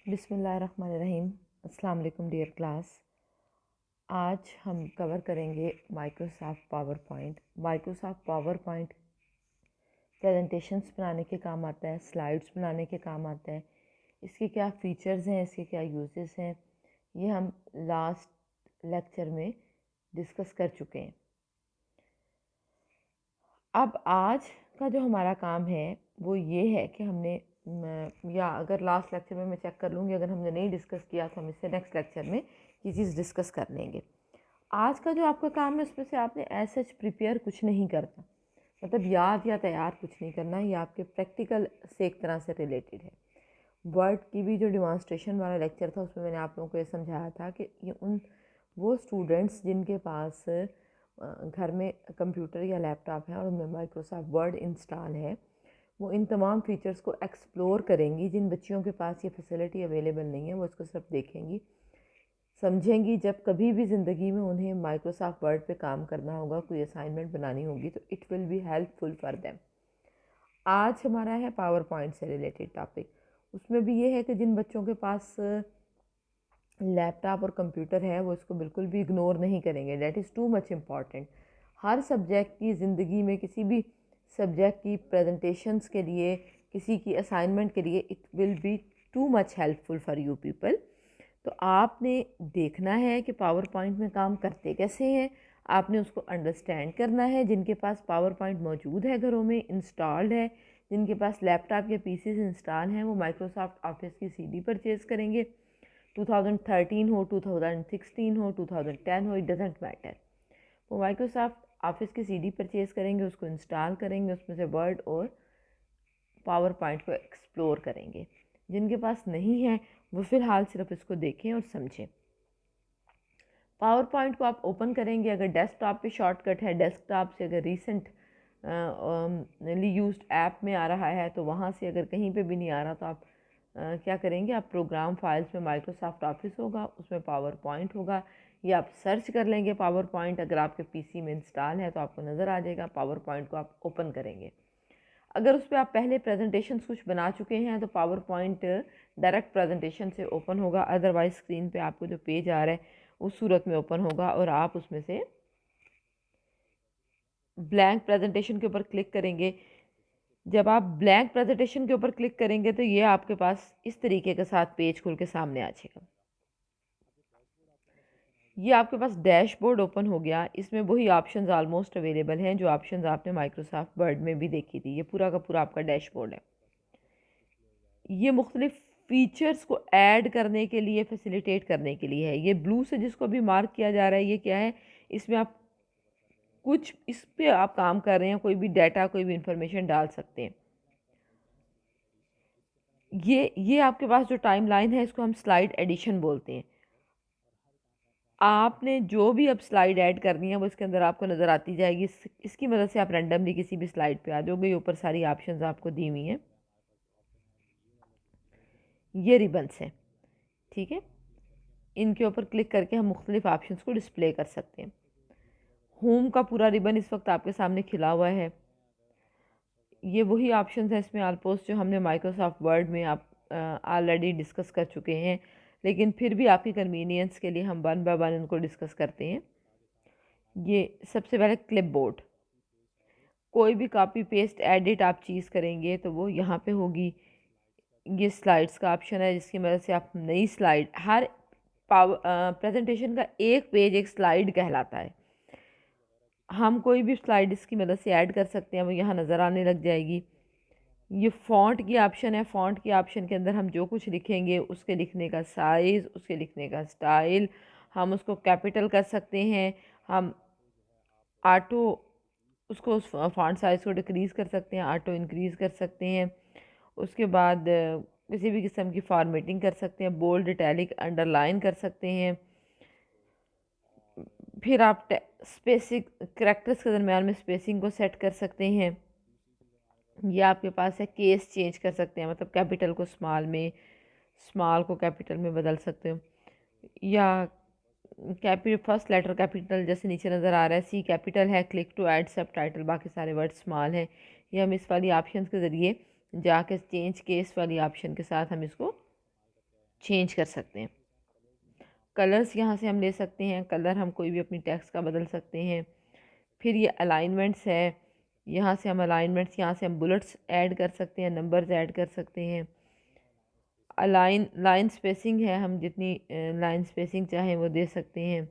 बिस्मिल्लाहिर्रहमानिर्रहीम। अस्सलाम वालेकुम डियर क्लास। आज हम कवर करेंगे Microsoft power point. Microsoft power point presentations बनाने के काम आता है, स्लाइड्स बनाने के काम आता है। इसके क्या फ़ीचर्स हैं, इसके क्या यूजेस हैं, ये हम लास्ट लेक्चर में डिस्कस कर चुके हैं। अब आज का जो हमारा काम है वो ये है कि हमने या अगर लास्ट लेक्चर में मैं चेक कर लूँगी, अगर हमने नहीं डिस्कस किया तो हम इससे नेक्स्ट लेक्चर में ये चीज़ डिस्कस कर लेंगे। आज का जो आपका काम है उसमें से आपने एज सच प्रिपेयर कुछ नहीं करना, मतलब याद या तैयार कुछ नहीं करना। ये आपके प्रैक्टिकल से एक तरह से रिलेटेड है। वर्ड की भी जो डिमॉन्स्ट्रेशन वाला लेक्चर था उसमें मैंने आप लोगों को ये समझाया था कि ये वो स्टूडेंट्स जिनके पास घर में कंप्यूटर या लैपटॉप है और उनमें माइक्रोसॉफ्ट वर्ड इंस्टॉल है, वो इन तमाम फीचर्स को एक्सप्लोर करेंगी। जिन बच्चियों के पास ये फैसिलिटी अवेलेबल नहीं है वो इसको सिर्फ देखेंगी, समझेंगी। जब कभी भी ज़िंदगी में उन्हें माइक्रोसॉफ्ट वर्ड पे काम करना होगा, कोई असाइनमेंट बनानी होगी, तो it will be helpful for them. आज हमारा है पावर पॉइंट से रिलेटेड टॉपिक। उसमें भी ये है कि जिन बच्चों के पास लैपटॉप और कंप्यूटर है वो इसको बिल्कुल भी इग्नोर नहीं करेंगे। That is too much important. Her subject की ज़िंदगी में, किसी भी सब्जेक्ट की प्रेजेंटेशंस के लिए, किसी की असाइनमेंट के लिए, it will be too much helpful for you people. तो आपने देखना है कि पावर पॉइंट में काम करते कैसे हैं, आपने उसको अंडरस्टैंड करना है। जिनके पास पावर पॉइंट मौजूद है, घरों में इंस्टॉल्ड है, जिनके पास लैपटॉप या पीसीज इंस्टॉल हैं, वो माइक्रोसॉफ्ट ऑफिस की सीडी परचेज़ करेंगे। 2013 हो, 2016 हो, 2010 हो, इट डजेंट मैटर। वो माइक्रोसॉफ्ट ऑफिस की सीडी परचेज़ करेंगे, उसको इंस्टॉल करेंगे, उसमें से वर्ड और पावर पॉइंट को एक्सप्लोर करेंगे। जिनके पास नहीं है वो फ़िलहाल सिर्फ इसको देखें और समझें। पावर पॉइंट को आप ओपन करेंगे, अगर डेस्कटॉप पे शॉर्टकट है, डेस्कटॉप से अगर रिसेंट यूज्ड ऐप में आ रहा है तो वहाँ से अगर कहीं पे भी नहीं आ रहा तो आप क्या करेंगे, आप प्रोग्राम फाइल्स में माइक्रोसॉफ्ट ऑफिस होगा, उसमें पावर पॉइंट होगा, या आप सर्च कर लेंगे पावर पॉइंट। अगर आपके पीसी में इंस्टॉल है तो आपको नज़र आ जाएगा। पावर पॉइंट को आप ओपन करेंगे। अगर उस पर आप पहले प्रेजेंटेशन कुछ बना चुके हैं तो पावर पॉइंट डायरेक्ट प्रेजेंटेशन से ओपन होगा। अदरवाइज स्क्रीन पे आपको जो पेज आ रहा है उस सूरत में ओपन होगा और आप उसमें से ब्लैंक प्रेजेंटेशन के ऊपर क्लिक करेंगे। जब आप ब्लैंक प्रेजेंटेशन के ऊपर क्लिक करेंगे तो ये आपके पास इस तरीके के साथ पेज खुल के सामने आ जाएगा। ये आपके पास डैशबोर्ड ओपन हो गया। इसमें वही ऑप्शंस ऑलमोस्ट अवेलेबल हैं जो ऑप्शंस आपने माइक्रोसॉफ्ट वर्ड में भी देखी थी। ये पूरा का पूरा आपका डैशबोर्ड है। ये मुख्तलिफ फ़ीचर्स को ऐड करने के लिए, फैसिलिटेट करने के लिए है। ये ब्लू से जिसको भी मार्क किया जा रहा है, ये क्या है, इसमें आप कुछ, इस पे आप काम कर रहे हैं, कोई भी डाटा, कोई भी इंफॉर्मेशन डाल सकते हैं। ये आपके पास जो टाइम लाइन है इसको हम स्लाइड एडिशन बोलते हैं। आपने जो भी अब स्लाइड ऐड करनी है वो इसके अंदर आपको नज़र आती जाएगी। इसकी मदद से आप रैंडमली किसी भी स्लाइड पे आ जाओगे। ऊपर सारी ऑप्शंस आपको दी हुई हैं। ये रिबन्स हैं, ठीक है। इनके ऊपर क्लिक करके हम मुख्तलिफ ऑप्शंस को डिस्प्ले कर सकते हैं। होम का पूरा रिबन इस वक्त आपके सामने खिला हुआ है। ये वही ऑप्शंस हैं इसमें ऑलमोस्ट जो हमने माइक्रोसॉफ्ट वर्ड में आप ऑलरेडी डिस्कस कर चुके हैं, लेकिन फिर भी आपकी कन्वीनियंस के लिए हम वन बाय वन इनको डिस्कस करते हैं। ये सबसे पहले क्लिपबोर्ड। कोई भी कॉपी पेस्ट एडिट आप चीज़ करेंगे तो वो यहाँ पे होगी। ये स्लाइड्स का ऑप्शन है जिसकी मदद से आप नई स्लाइड, हर पावर प्रेजेंटेशन का एक पेज एक स्लाइड कहलाता है। हम कोई भी स्लाइड इसकी मदद से ऐड कर सकते हैं, वो यहाँ नज़र आने लग जाएगी। ये फ़ॉन्ट की ऑप्शन है। फ़ॉन्ट की ऑप्शन के अंदर हम जो कुछ लिखेंगे उसके लिखने का साइज़, उसके लिखने का स्टाइल, हम उसको कैपिटल कर सकते हैं। हम ऑटो उसको, उस फ़ॉन्ट साइज़ को डिक्रीज़ कर सकते हैं, ऑटो इंक्रीज़ कर सकते हैं। उसके बाद किसी भी किस्म की फॉर्मेटिंग कर सकते हैं, बोल्ड, इटैलिक, अंडरलाइन कर सकते हैं। फिर आप स्पेसिक करैक्टर्स के दरमियान में स्पेसिंग को सेट कर सकते हैं। ये आपके पास है केस चेंज कर सकते हैं, मतलब कैपिटल को स्मॉल में, स्मॉल को कैपिटल में बदल सकते हो। या फर्स्ट लेटर कैपिटल जैसे नीचे नज़र आ रहा है, सी कैपिटल है, क्लिक टू ऐड सब टाइटल, बाकी सारे वर्ड स्मॉल हैं। ये हम इस वाली ऑप्शन के ज़रिए जाके चेंज केस वाली ऑप्शन के साथ हम इसको चेंज कर सकते हैं। कलर्स यहाँ से हम ले सकते हैं, कलर हम कोई भी अपनी टेक्स्ट का बदल सकते हैं। फिर ये अलाइनमेंट्स है, यहाँ से हम अलाइनमेंट्स, यहाँ से हम बुलेट्स ऐड कर सकते हैं, नंबर्स ऐड कर सकते हैं। लाइन स्पेसिंग है, हम जितनी लाइन स्पेसिंग चाहें वो दे सकते हैं।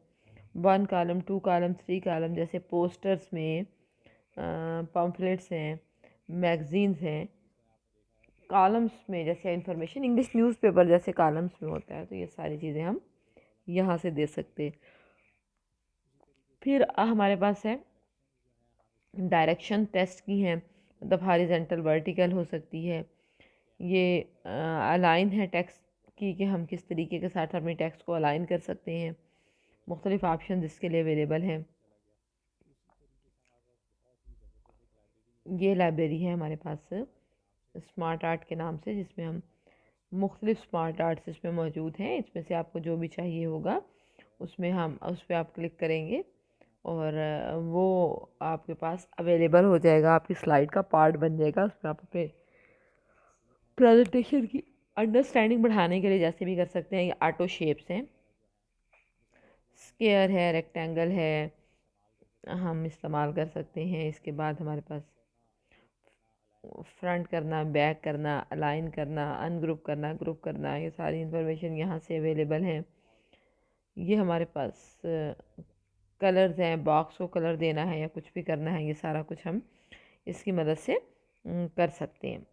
1 कॉलम, 2 कॉलम, 3 कॉलम, जैसे पोस्टर्स में, पम्फलेट्स हैं, मैगज़ीन्स हैं। कॉलम्स में जैसे इंफॉर्मेशन इंग्लिश न्यूज़पेपर जैसे कॉलम्स में होता है, तो ये सारी चीज़ें हम यहाँ से दे सकते हैं। फिर हमारे पास है डायरेक्शन टेस्ट की हैं, मतलब हॉरिजॉन्टल वर्टिकल हो सकती है। ये अलाइन है टेक्स्ट की, कि हम किस तरीके के साथ अपने टेक्स्ट को अलाइन कर सकते हैं। मुख्तलिफ ऑप्शन इसके लिए अवेलेबल हैं। ये लाइब्रेरी है हमारे पास स्मार्ट आर्ट के नाम से, जिसमें हम मुख्तलिफ स्मार्ट आर्ट्स इसमें मौजूद हैं। इसमें से आपको जो भी चाहिए होगा उसमें हम उस पर आप क्लिक करेंगे और वो आपके पास अवेलेबल हो जाएगा, आपकी स्लाइड का पार्ट बन जाएगा। उसमें आप अपने प्रेजेंटेशन की अंडरस्टैंडिंग बढ़ाने के लिए जैसे भी कर सकते हैं। ये ऑटो शेप्स हैं, स्क्वायर है, रेक्टेंगल है, हम इस्तेमाल कर सकते हैं। इसके बाद हमारे पास फ्रंट करना, बैक करना, अलाइन करना, अनग्रुप करना, ग्रुप करना, ये सारी इंफॉर्मेशन यहाँ से अवेलेबल हैं। ये हमारे पास कलर्स हैं, बॉक्स को कलर देना है या कुछ भी करना है, ये सारा कुछ हम इसकी मदद से कर सकते हैं।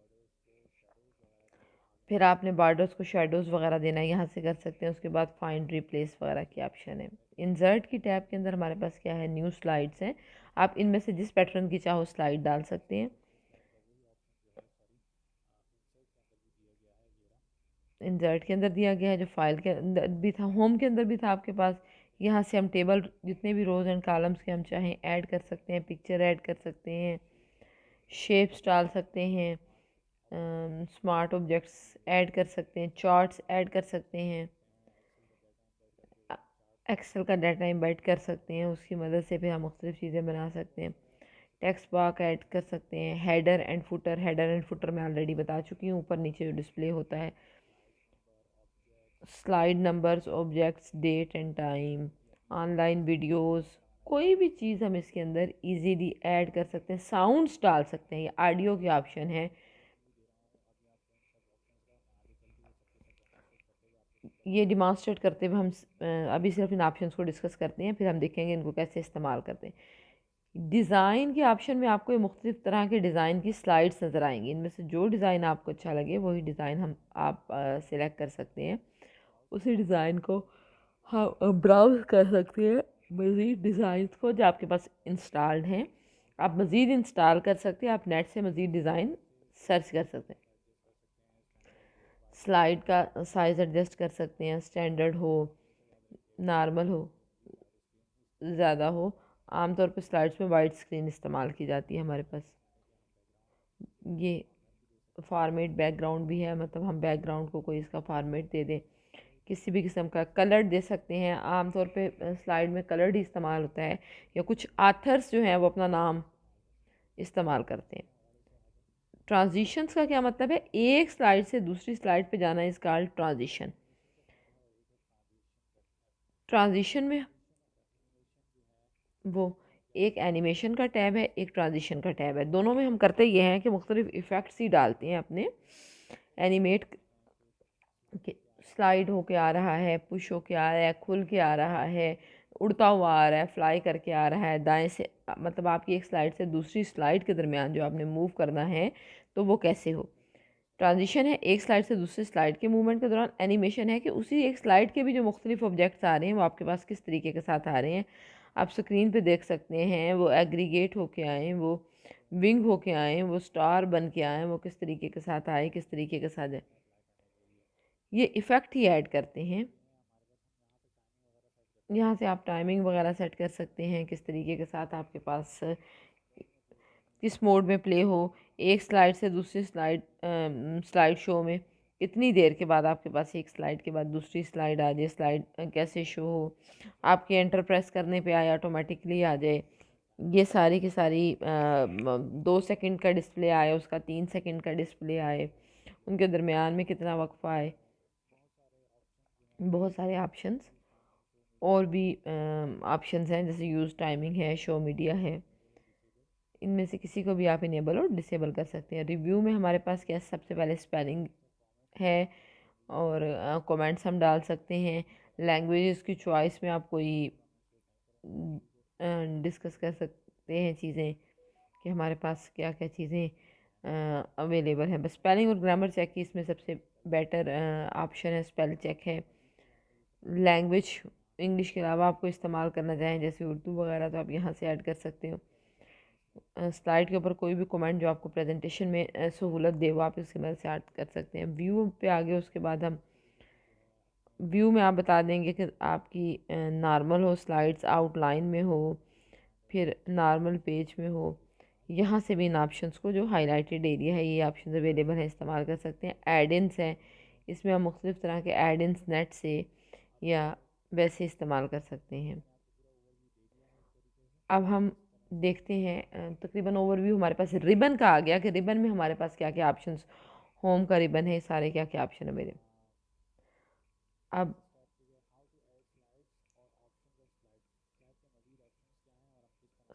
फिर आपने बॉर्डर्स को शेडोज़ वगैरह देना है, यहाँ से कर सकते हैं। उसके बाद फाइंड रिप्लेस वगैरह की ऑप्शन है। इंसर्ट की टैब के अंदर हमारे पास क्या है, न्यू स्लाइड्स हैं। आप इनमें से जिस पैटर्न की चाहो स्लाइड डाल सकते हैं। इंसर्ट के अंदर दिया गया है, जो फाइल के अंदर भी था, होम के अंदर भी था आपके पास। यहाँ से हम टेबल जितने भी रोज़ एंड कॉलम्स के हम चाहें ऐड कर सकते हैं, पिक्चर ऐड कर सकते हैं, शेप्स डाल सकते हैं, स्मार्ट ऑब्जेक्ट्स ऐड कर सकते हैं, चार्ट्स ऐड कर सकते हैं, एक्सेल का डाटा इम्बेड कर सकते हैं। उसकी मदद से फिर हम मुख्तलिफ चीज़ें बना सकते हैं। टेक्स्ट बॉक्स ऐड कर सकते हैं, header and footer. Header and footer मैं ऑलरेडी बता चुकी हूँ, ऊपर नीचे जो डिस्प्ले होता है। Slide numbers, objects, date and time, online videos, कोई भी चीज़ हम इसके अंदर इजीली ऐड कर सकते हैं। साउंड्स डाल सकते हैं, ये ऑडियो के ऑप्शन है। ये डिमॉन्स्ट्रेट करते हुए हम अभी सिर्फ इन ऑप्शंस को डिस्कस करते हैं, फिर हम देखेंगे इनको कैसे इस्तेमाल करते हैं। डिज़ाइन के ऑप्शन में आपको ये मुख्तलिफ तरह के डिज़ाइन की स्लाइड्स नज़र आएंगी। इनमें से जो डिज़ाइन आपको अच्छा लगे वही डिज़ाइन हम आप सिलेक्ट कर सकते हैं। उसी डिज़ाइन को हम ब्राउज़ कर सकते हैं। मज़ीद डिज़ाइन को जो आपके पास इंस्टॉल्ड हैं आप मज़ीद इंस्टॉल कर सकते हैं। आप नेट से मज़ीद डिज़ाइन सर्च कर सकते हैं। स्लाइड का साइज़ एडजस्ट कर सकते हैं, स्टैंडर्ड हो, नॉर्मल हो, ज़्यादा हो। आमतौर पर स्लाइड्स में वाइट स्क्रीन इस्तेमाल की जाती है हमारे पास। ये फॉर्मेट बैकग्राउंड भी है, मतलब हम बैकग्राउंड को कोई इसका फॉर्मेट दे दें, किसी भी किस्म का कलर दे सकते हैं। आमतौर पे स्लाइड में कलर ही इस्तेमाल होता है, या कुछ आथर्स जो हैं वो अपना नाम इस्तेमाल करते हैं। ट्रांजिशंस का क्या मतलब है, एक स्लाइड से दूसरी स्लाइड पे जाना इस कॉल्ड ट्रांजिशन। ट्रांजिशन में वो एक एनिमेशन का टैब है, एक ट्रांजिशन का टैब है। दोनों में हम करते ये हैं कि मुख्तलिफ इफ़ेक्ट्स ही डालते हैं अपने। एनिमेट स्लाइड होके आ रहा है, पुश होके आ रहा है, खुल के आ रहा है, उड़ता हुआ आ रहा है, फ्लाई करके आ रहा है, दाएं से, मतलब आपकी एक स्लाइड से दूसरी स्लाइड के दरमियान जो आपने मूव करना है तो वो कैसे हो। ट्रांजिशन है एक स्लाइड से दूसरी स्लाइड के मूवमेंट के दौरान। एनिमेशन है कि उसी एक स्लाइड के भी जो मुख्तलिफ ऑब्जेक्ट्स आ रहे हैं वो आपके पास किस तरीके के साथ आ रहे हैं, आप स्क्रीन पे देख सकते हैं। वो एग्रीगेट होके आए, वो विंग होके आए, वो स्टार बन के आए, वो किस तरीके के साथ आए, किस तरीके के साथ है, ये इफ़ेक्ट ही ऐड करते हैं। यहाँ से आप टाइमिंग वगैरह सेट कर सकते हैं, किस तरीके के साथ आपके पास किस मोड में प्ले हो। एक स्लाइड से दूसरी स्लाइड शो में इतनी देर के बाद आपके पास एक स्लाइड के बाद दूसरी स्लाइड आ जाए, स्लाइड कैसे शो हो, आपके एंटर प्रेस करने पे आए ऑटोमेटिकली आ जाए। ये सारी की सारी 2 सेकंड का डिस्प्ले आए, उसका 3 सेकंड का डिस्प्ले आए, उनके दरमियान में कितना वक्फा आए। बहुत सारे ऑप्शंस और भी ऑप्शंस हैं, जैसे यूज़ टाइमिंग है, शो मीडिया है। इनमें से किसी को भी आप इनेबल और डिसेबल कर सकते हैं। रिव्यू में हमारे पास क्या, सबसे पहले स्पेलिंग है और कमेंट्स हम डाल सकते हैं। लैंग्वेजेस की चॉइस में आप कोई डिस्कस कर सकते हैं चीज़ें कि हमारे पास क्या क्या चीज़ें अवेलेबल हैं। बस स्पेलिंग और ग्रामर चेक की इसमें सबसे बेटर ऑप्शन है, स्पेल चेक है। लैंग्वेज इंग्लिश के अलावा आपको इस्तेमाल करना चाहें जैसे उर्दू वगैरह, तो आप यहाँ से ऐड कर सकते हो। स्लाइड के ऊपर कोई भी कमेंट जो आपको प्रेजेंटेशन में सहूलत दे वो आप इसकी मदद से ऐड कर सकते हैं। व्यू पे आगे उसके बाद हम व्यू में आप बता देंगे कि आपकी नॉर्मल हो, स्लाइड्स आउटलाइन में हो, फिर नॉर्मल पेज में हो। यहाँ से भी इन ऑप्शंस को, जो हाईलाइटेड एरिया है, ये ऑप्शन अवेलेबल है, इस्तेमाल कर सकते हैं। एड-इन्स है, इसमें हम मुख्तलिफ़ तरह के एड-इन्स नेट से या वैसे इस्तेमाल कर सकते हैं। अब हम देखते हैं तकरीबन ओवरव्यू हमारे पास रिबन का आ गया कि रिबन में हमारे पास क्या क्या ऑप्शंस, होम का रिबन है, सारे क्या क्या ऑप्शन है मेरे। अब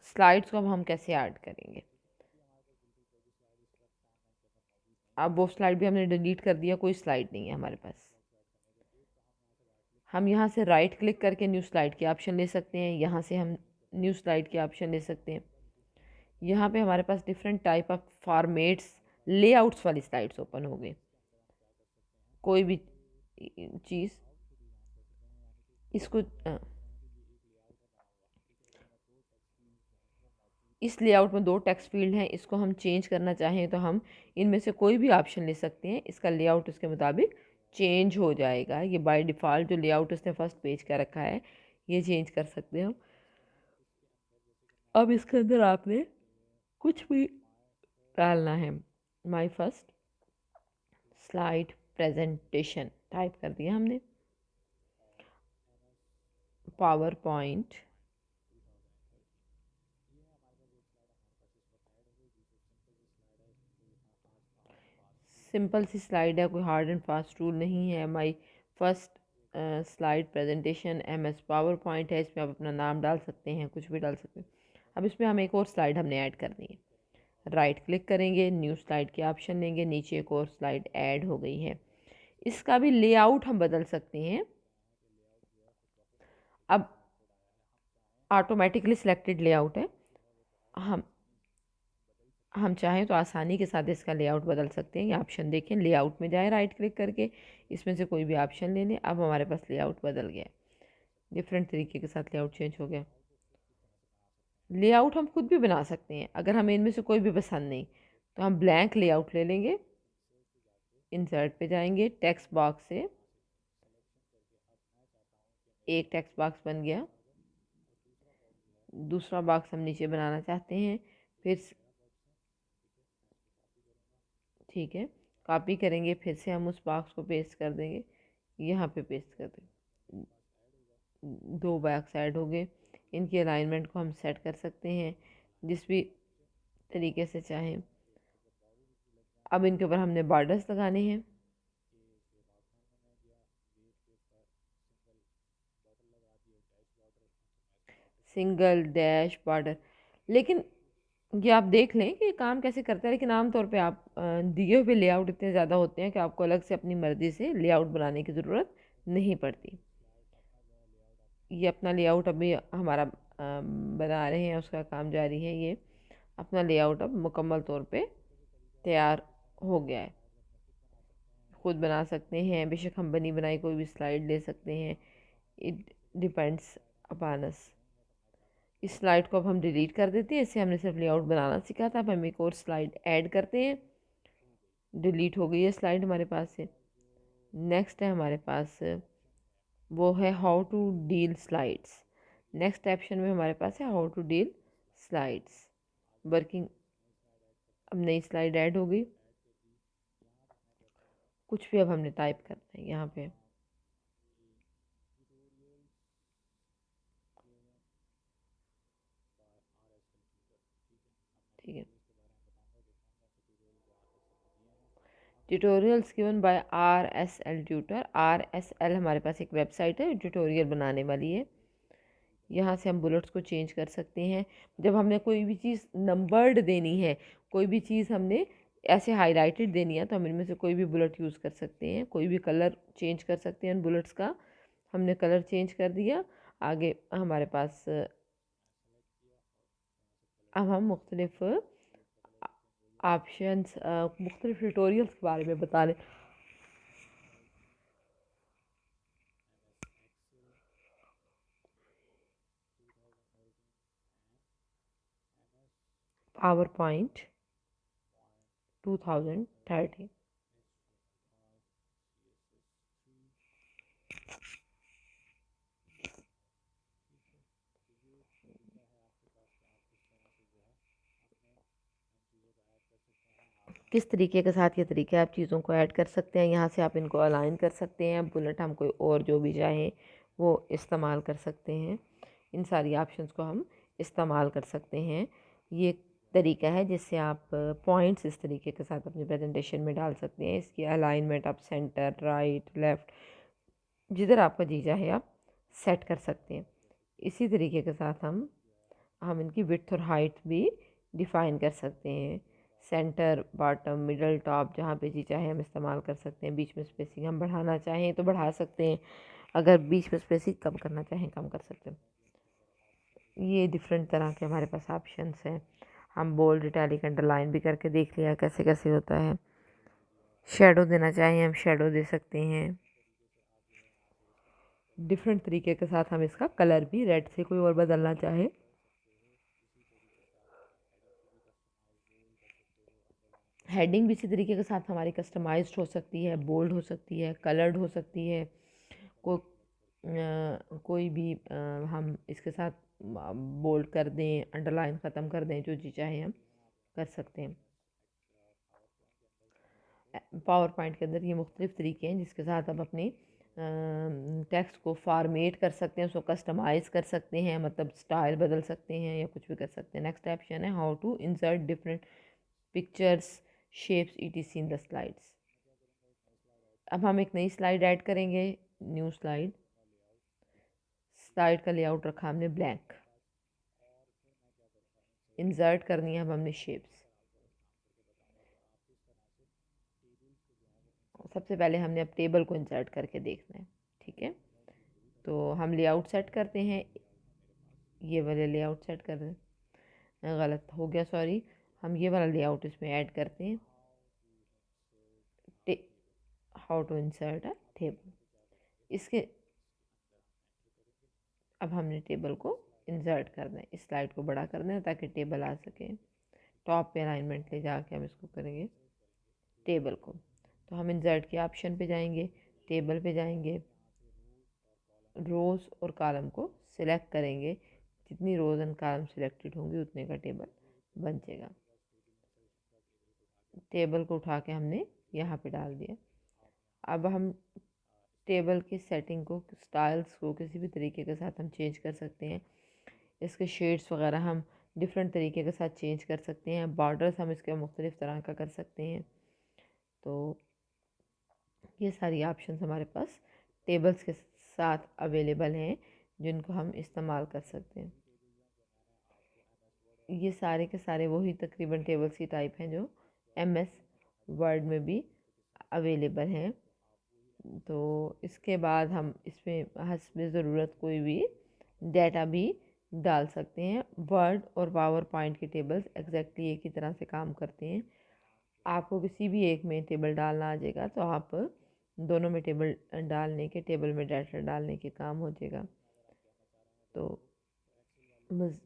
स्लाइड्स को अब हम कैसे ऐड करेंगे। अब वो स्लाइड भी हमने डिलीट कर दिया, कोई स्लाइड नहीं है हमारे पास। हम यहाँ से राइट क्लिक करके न्यू स्लाइड के ऑप्शन ले सकते हैं। यहाँ से हम न्यू स्लाइड के ऑप्शन ले सकते हैं। यहाँ पे हमारे पास different type of formats, layouts वाली स्लाइड्स ओपन हो गए। कोई भी चीज़ इसको इस लेआउट में दो टेक्स्ट फील्ड हैं, इसको हम चेंज करना चाहें तो हम इनमें से कोई भी ऑप्शन ले सकते हैं। इसका लेआउट उसके मुताबिक चेंज हो जाएगा। ये बाय डिफ़ॉल्ट जो लेआउट उसने फर्स्ट पेज का रखा है, ये चेंज कर सकते हो। अब इसके अंदर आपने कुछ भी डालना है। My first slide presentation type कर दिया हमने। पावर पॉइंट सिंपल सी स्लाइड है, कोई हार्ड एंड फास्ट रूल नहीं है। My first slide presentation MS power point है। इसमें आप अपना नाम डाल सकते हैं, कुछ भी डाल सकते हैं। अब इसमें हम एक और स्लाइड हमने ऐड करनी है। राइट क्लिक करेंगे, न्यू स्लाइड के ऑप्शन लेंगे, नीचे एक और स्लाइड ऐड हो गई है। इसका भी लेआउट हम बदल सकते हैं। अब ऑटोमेटिकली सिलेक्टेड लेआउट है। हम हम चाहें तो आसानी के साथ इसका लेआउट बदल सकते हैं। ये ऑप्शन देखें, लेआउट में जाए राइट क्लिक करके, इसमें से कोई भी ऑप्शन ले लें। अब हमारे पास लेआउट बदल गया है, डिफरेंट तरीके के साथ लेआउट चेंज हो गया। लेआउट हम खुद भी बना सकते हैं। अगर हमें इनमें से कोई भी पसंद नहीं तो हम ब्लैंक लेआउट ले लेंगे। इंसर्ट पे जाएंगे, टेक्स्ट बॉक्स से एक टेक्स्ट बॉक्स बन गया। दूसरा बॉक्स हम नीचे बनाना चाहते हैं, फिर ठीक है, कॉपी करेंगे, फिर से हम उस बॉक्स को पेस्ट कर देंगे, यहाँ पे पेस्ट कर देंगे। दो बॉक्स ऐड हो गए। इनकी अलाइनमेंट को हम सेट कर सकते हैं जिस भी तरीके से चाहें। अब इनके ऊपर हमने बॉर्डर्स लगाने हैं। सिंगल डैश बॉर्डर, लेकिन ये आप देख लें कि काम कैसे करता है। लेकिन आमतौर पे आप दिए हुए लेआउट इतने ज़्यादा होते हैं कि आपको अलग से अपनी मर्ज़ी से लेआउट बनाने की ज़रूरत नहीं पड़ती। ये अपना लेआउट अभी हमारा बना रहे हैं, उसका काम जारी है। ये अपना लेआउट अब मुकम्मल तौर पे तैयार हो गया है। खुद बना सकते हैं, बेशक हम बनी बनाई कोई भी स्लाइड ले सकते हैं। It depends upon us. इस स्लाइड को अब हम डिलीट कर देते हैं। इससे हमने सिर्फ लेआउट बनाना सीखा था। अब हम एक और स्लाइड ऐड करते हैं। डिलीट हो गई है स्लाइड हमारे पास से। नेक्स्ट है हमारे पास, वो है how to deal slides. Next option में हमारे पास है how to deal slides working. अब नई स्लाइड ऐड हो गई। कुछ भी अब हमने टाइप करना है यहाँ पे। ठीक है, tutorials given by RSL tutor. RSL हमारे पास एक वेबसाइट है ट्यूटोरियल बनाने वाली है। यहाँ से हम बुलेट्स को चेंज कर सकते हैं। जब हमने कोई भी चीज़ नंबर्ड देनी है, कोई भी चीज़ हमने ऐसे हाईलाइटेड देनी है, तो हम इनमें से कोई भी बुलेट यूज़ कर सकते हैं। कोई भी कलर चेंज कर सकते हैं बुलेट्स का। हमने कलर चेंज कर दिया। आगे हमारे पास अब हम मुख्तलिफ ऑप्शंस मुख्तलिफ ट्यूटोरियल्स के बारे में बता रहे। Power point 2030। किस तरीके के साथ ये तरीके आप चीज़ों को ऐड कर सकते हैं। यहाँ से आप इनको अलाइन कर सकते हैं। बुलेट हम कोई और जो भी चाहें वो इस्तेमाल कर सकते हैं। इन सारी ऑप्शंस को हम इस्तेमाल कर सकते हैं। ये तरीका है जिससे आप पॉइंट्स इस तरीके के साथ अपनी प्रेजेंटेशन में डाल सकते हैं। इसकी अलाइनमेंट आप सेंटर, राइट, लेफ़्ट, जिधर आपका जी चाहे आप सेट कर सकते हैं। इसी तरीके के साथ हम इनकी विड्थ और हाइट भी डिफ़ाइन कर सकते हैं। सेंटर, बॉटम, मिडल, टॉप, जहाँ पे जी चाहे हम इस्तेमाल कर सकते हैं। बीच में स्पेसिंग हम बढ़ाना चाहें तो बढ़ा सकते हैं, अगर बीच में स्पेसिंग कम करना चाहें कम कर सकते हैं। ये डिफरेंट तरह के हमारे पास ऑप्शंस हैं। हम बोल्ड, इटैलिक, अंडरलाइन भी करके देख लिया कैसे कैसे होता है। शेडो देना चाहें हम शेडो दे सकते हैं। डिफरेंट तरीके के साथ हम इसका कलर भी, रेड से कोई और बदलना चाहे हेडिंग भी इसी तरीके के साथ हमारी कस्टमाइज्ड हो सकती है, बोल्ड हो सकती है, कलर्ड हो सकती है। को कोई भी हम इसके साथ बोल्ड कर दें, अंडरलाइन ख़त्म कर दें, जो जी चाहे हम कर सकते हैं। पावर पॉइंट के अंदर ये मुख्तलिफ तरीके हैं जिसके साथ आप अपने टेक्स्ट को फॉर्मेट कर सकते हैं, उसको कस्टमाइज़ कर सकते हैं, मतलब स्टाइल बदल सकते हैं या कुछ भी कर सकते हैं। नेक्स्ट ऑप्शन है how to insert different pictures, shapes ETC in the slides. अब हम एक नई स्लाइड ऐड करेंगे। New slide. स्लाइड का लेआउट रखा हमने ब्लैंक। इंसर्ट करनी है अब हमने शेप्स। सबसे पहले हमने अब टेबल को इंसर्ट करके देखना है। ठीक है, तो हम लेआउट सेट करते हैं। ये वाले लेआउट सेट कर रहे हैं, गलत हो गया, सॉरी। हम ये वाला लेआउट इसमें ऐड करते हैं। How to insert a table. इसके अब हमने टेबल को इंसर्ट करना है, इस स्लाइड को बड़ा करना है ताकि टेबल आ सके। टॉप पे अलाइनमेंट ले जाके हम इसको करेंगे टेबल को। तो हम इंसर्ट के ऑप्शन पे जाएंगे, टेबल पे जाएंगे, रोज़ और कॉलम को सिलेक्ट करेंगे। जितनी रोज़ एंड कॉलम सिलेक्टेड होंगी उतने का टेबल बन जाएगा। टेबल को उठा के हमने यहाँ पे डाल दिया। अब हम टेबल की सेटिंग को, स्टाइल्स को किसी भी तरीके के साथ हम चेंज कर सकते हैं। इसके शेड्स वगैरह हम डिफरेंट तरीके के साथ चेंज कर सकते हैं। बॉर्डर्स हम इसके मुख्तलिफ़ तरह का कर सकते हैं। तो ये सारी ऑप्शंस हमारे पास टेबल्स के साथ अवेलेबल हैं जिनको हम इस्तेमाल कर सकते हैं। ये सारे के सारे वही तकरीबन टेबल्स की टाइप हैं जो MS वर्ड में भी अवेलेबल हैं। तो इसके बाद हम इसमें हस्ब ज़रूरत कोई भी डाटा भी डाल सकते हैं। वर्ड और पावर पॉइंट के टेबल्स एग्जैक्टली एक ही तरह से काम करते हैं। आपको किसी भी एक में टेबल डालना आ जाएगा तो आप दोनों में टेबल डालने के, टेबल में डाटा डालने के काम हो जाएगा। तो बस,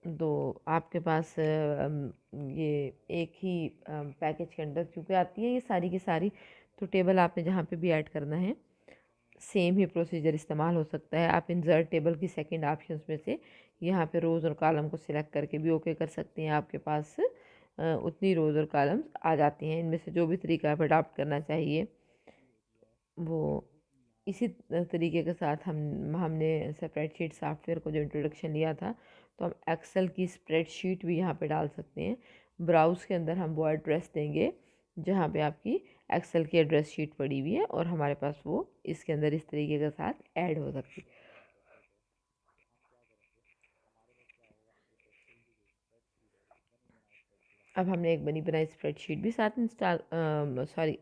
तो आपके पास ये एक ही पैकेज के अंदर क्योंकि आती है ये सारी की सारी, तो टेबल आपने जहाँ पे भी ऐड करना है सेम ही प्रोसीजर इस्तेमाल हो सकता है। आप इंसर्ट टेबल की सेकंड ऑप्शंस में से यहाँ पे रोज़ और कॉलम को सिलेक्ट करके भी ओके कर सकते हैं। आपके पास उतनी रोज़ और कॉलम्स आ जाती हैं। इनमें से जो भी तरीका आप अडॉप्ट करना चाहिए वो इसी तरीके के साथ हमने स्प्रेडशीट सॉफ्टवेयर को जो इंट्रोडक्शन लिया था, तो हम एक्सेल की स्प्रेडशीट भी यहाँ पे डाल सकते हैं। ब्राउज़ के अंदर हम वो एड्रेस देंगे जहाँ पे आपकी एक्सेल की एड्रेस शीट पड़ी हुई है और हमारे पास वो इसके अंदर इस तरीके के साथ ऐड हो सकती है। अब हमने एक बनी बनाई स्प्रेडशीट भी साथ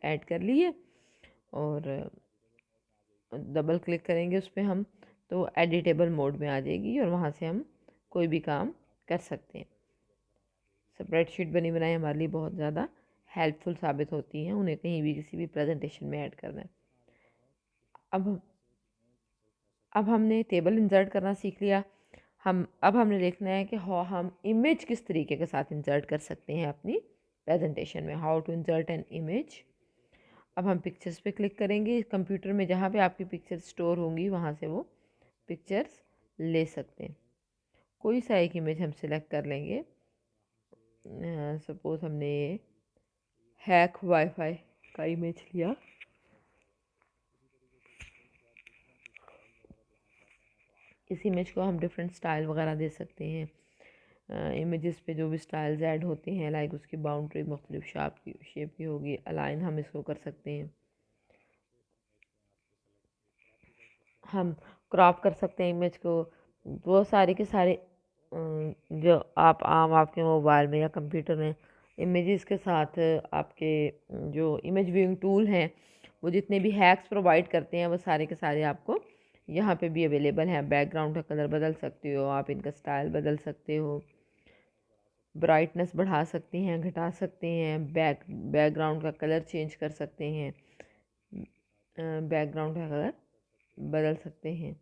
ऐड कर ली है और डबल क्लिक करेंगे उस पर हम तो एडिटेबल मोड में आ जाएगी और वहाँ से हम कोई भी काम कर सकते हैं। स्प्रेडशीट बनी बनाई हमारे लिए बहुत ज़्यादा हेल्पफुल साबित होती हैं, उन्हें कहीं भी किसी भी प्रेजेंटेशन में ऐड करना है। अब हमने टेबल इंसर्ट करना सीख लिया। अब हमने देखना है कि हम इमेज किस तरीके के साथ इंसर्ट कर सकते हैं अपनी प्रेजेंटेशन में। How to insert an image. अब हम पिक्चर्स पे क्लिक करेंगे। कंप्यूटर में जहाँ पे आपकी पिक्चर स्टोर होंगी वहाँ से वो पिक्चर्स ले सकते हैं। कोई सा एक इमेज हम सिलेक्ट कर लेंगे। सपोज़ हमने हैक वाईफाई का इमेज लिया। इस इमेज को हम डिफरेंट स्टाइल वगैरह दे सकते हैं। इमेजेस पे जो भी स्टाइल्स ऐड होते हैं लाइक उसकी बाउंड्री मुख्तलिफ शेप की होगी, अलाइन हम इसको कर सकते हैं। हम क्रॉप कर सकते हैं इमेज को। वो सारे के सारे जो आप आपके मोबाइल में या कंप्यूटर में इमेजेस के साथ आपके जो इमेज व्यूइंग टूल हैं वो जितने भी हैक्स प्रोवाइड करते हैं वो सारे के सारे आपको यहाँ पे भी अवेलेबल हैं। बैकग्राउंड का कलर बदल सकते हो आप, इनका स्टाइल बदल सकते हो, ब्राइटनेस बढ़ा सकते हैं, घटा सकते हैं, बैकग्राउंड का कलर चेंज कर सकते हैं, बैकग्राउंड का कलर बदल सकते हैं।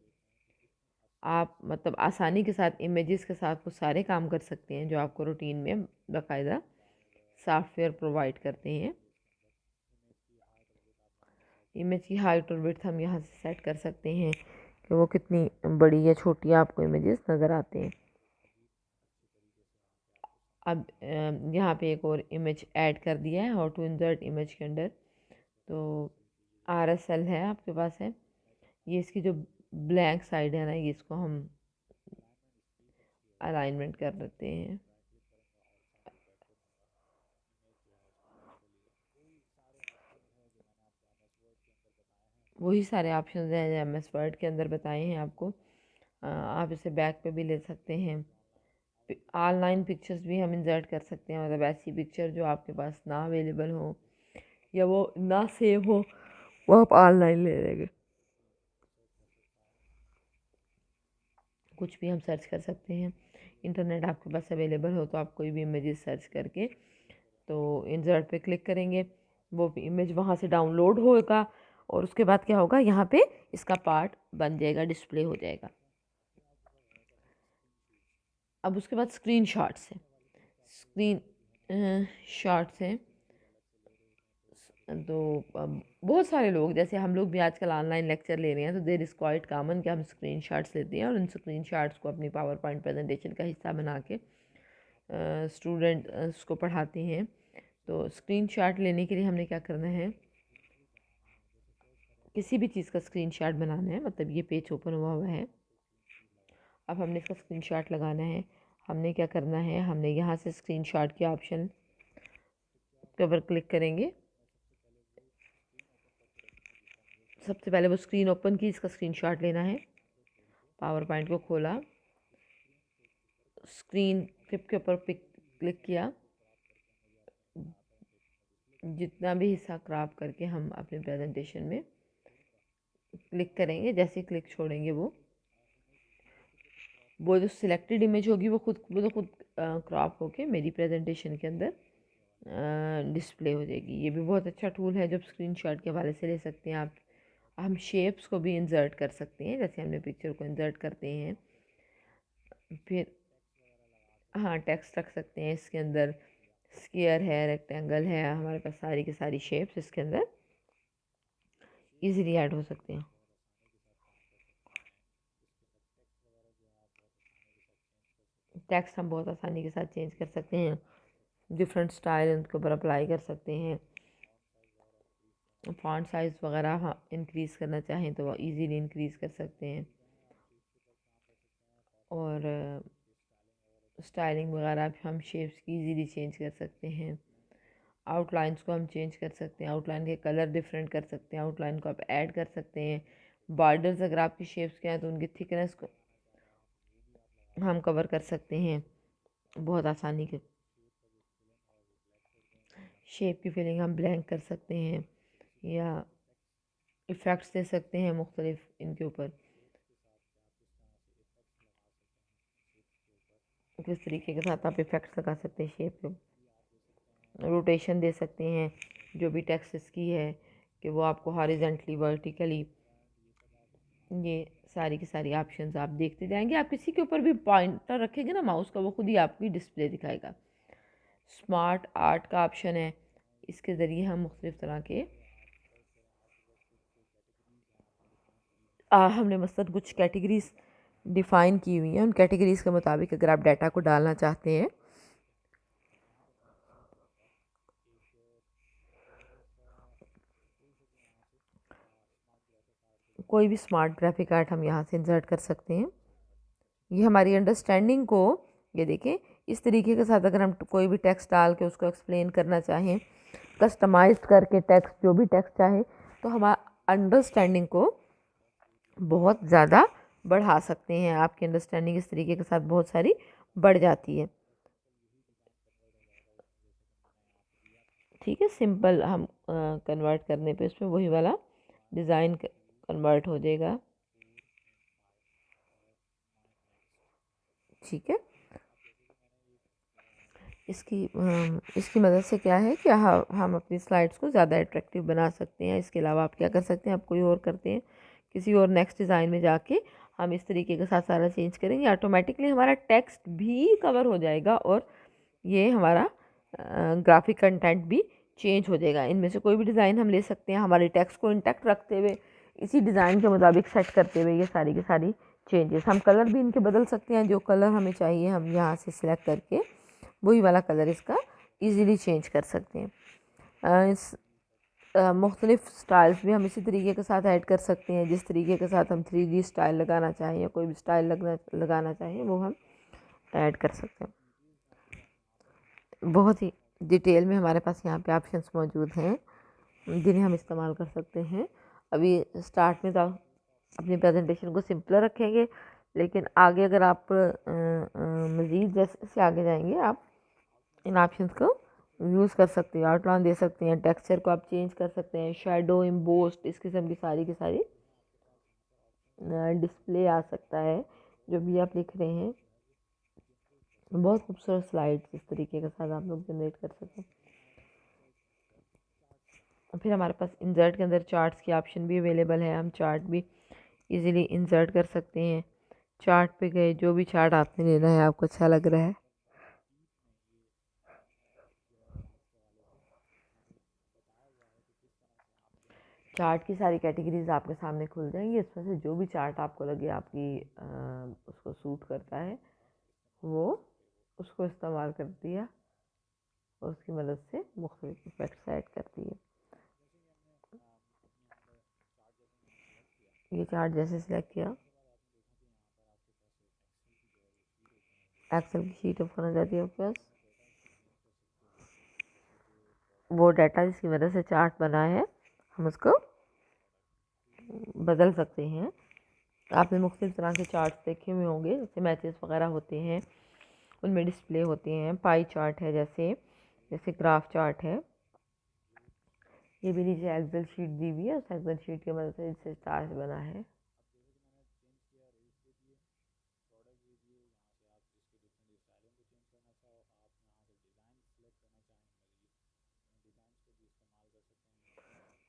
आप मतलब आसानी के साथ इमेजेस के साथ वो सारे काम कर सकते हैं जो आपको रूटीन में बाकायदा सॉफ्टवेयर प्रोवाइड करते हैं। इमेज की हाइट और विड्थ हम यहाँ से सेट कर सकते हैं कि वो कितनी बड़ी या छोटी आपको इमेजेस नज़र आते हैं। अब यहाँ पे एक और इमेज ऐड कर दिया है हाउ टू इंसर्ट इमेज के अंदर। तो RSL है आपके पास है, ये इसकी जो ब्लैंक साइड है ना ये इसको हम अलाइनमेंट कर देते हैं। वही सारे ऑप्शन हैं जो MS वर्ड के अंदर बताए हैं आपको। आप इसे बैक पे भी ले सकते हैं। ऑनलाइन पिक्चर्स भी हम इंसर्ट कर सकते हैं, मतलब ऐसी पिक्चर जो आपके पास ना अवेलेबल हो या वो ना सेव हो वो आप ऑनलाइन ले लेंगे। कुछ भी हम सर्च कर सकते हैं। इंटरनेट आपके पास अवेलेबल हो तो आप कोई भी इमेजेस सर्च करके तो इंसर्ट पे क्लिक करेंगे, वो इमेज वहाँ से डाउनलोड होगा और उसके बाद क्या होगा यहाँ पे इसका पार्ट बन जाएगा, डिस्प्ले हो जाएगा। अब उसके बाद स्क्रीन शॉट्स है। स्क्रीन शॉट्स है तो बहुत सारे लोग जैसे हम लोग भी आजकल ऑनलाइन लेक्चर ले रहे हैं तो देर इज़ क्वाइट कॉमन कि हम स्क्रीन शॉट्स लेते हैं और उन स्क्रीन शॉट्स को अपनी पावर पॉइंट प्रेजेंटेशन का हिस्सा बना के स्टूडेंट्स को पढ़ाते हैं। तो स्क्रीन शॉट लेने के लिए हमने क्या करना है, किसी भी चीज़ का स्क्रीन शॉट बनाना है। मतलब ये पेज ओपन हुआ हुआ है, अब हमने इसका स्क्रीन शॉट लगाना है। हमने क्या करना है, हमने यहाँ से स्क्रीन शॉट के ऑप्शन के ऊपर क्लिक करेंगे। सबसे पहले वो स्क्रीन ओपन की, इसका स्क्रीनशॉट लेना है। पावर पॉइंट को खोला, स्क्रीन क्लिप के ऊपर क्लिक किया, जितना भी हिस्सा क्रॉप करके हम अपने प्रेजेंटेशन में क्लिक करेंगे, जैसे क्लिक छोड़ेंगे वो जो सिलेक्टेड इमेज होगी वो खुद क्रॉप होके मेरी प्रेजेंटेशन के अंदर डिस्प्ले हो जाएगी। ये भी बहुत अच्छा टूल है जो स्क्रीनशॉट के हवाले से ले सकते हैं आप। हम शेप्स को भी इंसर्ट कर सकते हैं, जैसे हमने पिक्चर को इंसर्ट करते हैं। फिर हाँ टेक्स्ट रख सकते हैं इसके अंदर, स्क्वायर है, रेक्टेंगल है, हमारे पास सारी की सारी शेप्स इसके अंदर इजीली ऐड हो सकते हैं। टेक्स्ट हम बहुत आसानी के साथ चेंज कर सकते हैं, डिफरेंट स्टाइल उनके ऊपर अप्लाई कर सकते हैं। फॉन्ट साइज़ वगैरह हाँ इंक्रीज़ करना चाहें तो इजीली इंक्रीज़ कर सकते हैं और स्टाइलिंग वगैरह भी हम शेप्स की इजीली चेंज कर सकते हैं। आउटलाइंस को हम चेंज कर सकते हैं, आउटलाइन के कलर डिफरेंट कर सकते हैं, आउटलाइन को आप ऐड कर सकते हैं। बॉर्डर्स अगर आपकी शेप्स के हैं तो उनकी थिकनेस को हम कवर कर सकते हैं बहुत आसानी के। शेप की फिलिंग हम ब्लैंक कर सकते हैं या इफ़ेक्ट्स दे सकते हैं मुख्तलिफ इनके ऊपर, किस तरीके के साथ आप इफ़ेक्ट्स लगा सकते हैं शेप पे। रोटेशन दे सकते हैं जो भी टेक्स्ट इसकी है कि वो आपको हॉरिजॉन्टली वर्टिकली, ये सारी की सारी ऑप्शंस आप देखते जाएंगे। आप किसी के ऊपर भी पॉइंटर रखेंगे ना माउस का, वो खुद ही आपकी डिस्प्ले दिखाएगा। स्मार्ट आर्ट का ऑप्शन है, इसके ज़रिए हम मुख्तलिफ़ तरह के हमने मसलन कुछ कैटेगरीज डिफ़ाइन की हुई हैं, उन कैटेगरीज़ के मुताबिक अगर आप डाटा को डालना चाहते हैं कोई भी स्मार्ट ग्राफिक आर्ट हम यहाँ से इंसर्ट कर सकते हैं। ये हमारी अंडरस्टैंडिंग को, ये देखें इस तरीके के साथ अगर हम कोई भी टेक्स्ट डाल के उसको एक्सप्लेन करना चाहें, कस्टमाइज करके टेक्स्ट, जो भी टेक्स्ट चाहे, तो हमारा अंडरस्टैंडिंग को बहुत ज़्यादा बढ़ा सकते हैं। आपकी अंडरस्टैंडिंग इस तरीके के साथ बहुत सारी बढ़ जाती है। ठीक है, सिंपल हम कन्वर्ट करने पे उसमें वही वाला डिज़ाइन कन्वर्ट हो जाएगा। ठीक है, इसकी मदद से क्या है कि हम अपनी स्लाइड्स को ज़्यादा अट्रैक्टिव बना सकते हैं। इसके अलावा आप क्या कर सकते हैं, आप कोई और करते हैं, किसी और नेक्स्ट डिज़ाइन में जाके हम इस तरीके के साथ सारा चेंज करेंगे, ऑटोमेटिकली हमारा टेक्स्ट भी कवर हो जाएगा और ये हमारा ग्राफिक कंटेंट भी चेंज हो जाएगा। इनमें से कोई भी डिज़ाइन हम ले सकते हैं, हमारे टेक्स्ट को इंटैक्ट रखते हुए, इसी डिज़ाइन के मुताबिक सेट करते हुए ये सारी की सारी चेंजेस। हम कलर भी इनके बदल सकते हैं, जो कलर हमें चाहिए हम यहाँ से सिलेक्ट करके वही वाला कलर इसका इजीली चेंज कर सकते हैं। इस मुख्तलिफ स्टाइल्स भी हम इसी तरीके के साथ ऐड कर सकते हैं। जिस तरीके के साथ हम 3D स्टाइल लगाना चाहें या कोई भी स्टाइल लगाना चाहें वो हम ऐड कर सकते हैं। बहुत ही डिटेल में हमारे पास यहाँ पे ऑप्शंस मौजूद हैं जिन्हें हम इस्तेमाल कर सकते हैं। अभी स्टार्ट में तो अपनी प्रेजेंटेशन को सिंपलर रखेंगे, लेकिन आगे अगर आप मज़ीद जैसे जैसे आगे जाएंगे आप इन ऑप्शंस को यूज़ कर सकते हैं। आउटलाइन दे सकते हैं, टेक्सचर को आप चेंज कर सकते हैं, शैडो, एम्बोस्ड, इस किस्म की सारी डिस्प्ले आ सकता है जो भी आप लिख रहे हैं। बहुत खूबसूरत स्लाइड्स इस तरीके के साथ आप लोग जनरेट कर सकते हैं। फिर हमारे पास इंसर्ट के अंदर चार्ट्स की ऑप्शन भी अवेलेबल है, हम चार्ट भी इजीली इंसर्ट कर सकते हैं। चार्ट पे गए, जो भी चार्ट आपने लेना है, आपको अच्छा लग रहा है, चार्ट की सारी कैटेगरीज आपके सामने खुल जाएंगी। इसमें से जो भी चार्ट आपको लगे आपकी उसको सूट करता है वो उसको इस्तेमाल कर दिया और उसकी मदद से मुख्तलिफ इफेक्ट्स ऐड कर दिए। ये चार्ट जैसे सिलेक्ट किया, एक्सेल की शीट ओपन हो जाती है आपके पास। वो डाटा जिसकी वजह से चार्ट बना है हम उसको बदल सकते हैं। आपने मुख्तलिफ तरह के चार्ट्स देखे हुए होंगे, जैसे मैचेस वगैरह होते हैं उनमें डिस्प्ले होते हैं। पाई चार्ट है, जैसे जैसे ग्राफ चार्ट है, ये भी नीचे एक्सेल शीट दी हुई है, उस एक्सेल शीट की मदद से इससे चार्ट बना है।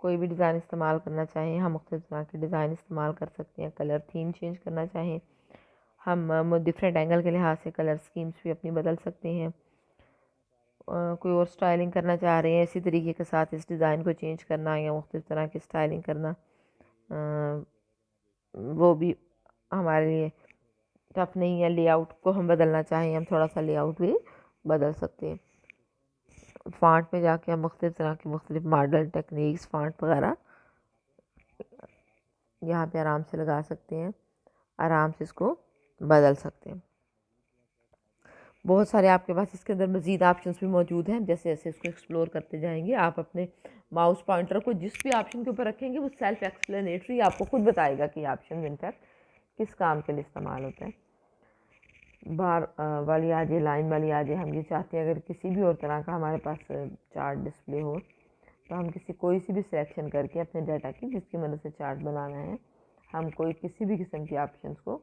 कोई भी डिज़ाइन इस्तेमाल करना चाहें हम मुख्तलिफ तरह के डिज़ाइन इस्तेमाल कर सकते हैं। कलर थीम चेंज करना चाहें हम डिफरेंट एंगल के लिहाज से कलर स्कीम्स भी अपनी बदल सकते हैं। कोई और स्टाइलिंग करना चाह रहे हैं, इसी तरीके के साथ इस डिज़ाइन को चेंज करना या मुख्तलिफ तरह की स्टाइलिंग करना, वो भी हमारे लिए टफ नहीं है। लेआउट को हम बदलना चाहें, हम थोड़ा सा लेआउट भी बदल सकते हैं। फ़ॉन्ट में जाके हम मुख्तलिफ तरह के मुख्तलिफ मॉडल टेक्निक्स फ़ॉन्ट वगैरह यहाँ पे आराम से लगा सकते हैं, आराम से इसको बदल सकते हैं। बहुत सारे आपके पास इसके अंदर मज़ीद ऑप्शंस भी मौजूद हैं। जैसे जैसे इसको एक्सप्लोर करते जाएंगे आप अपने माउस पॉइंटर को जिस भी ऑप्शन के ऊपर रखेंगे वो सेल्फ एक्सप्लेनेटरी आपको खुद बताएगा कि ऑप्शन इनफैक्ट किस काम के लिए इस्तेमाल होता है। बार वाली आ जाए, लाइन वाली आ जाए, हम ये चाहते हैं अगर किसी भी और तरह का हमारे पास चार्ट डिस्प्ले हो तो हम कोई सी भी सिलेक्शन करके अपने डाटा की जिसकी मदद से चार्ट बनाना है, हम कोई किसी भी किस्म की ऑप्शंस को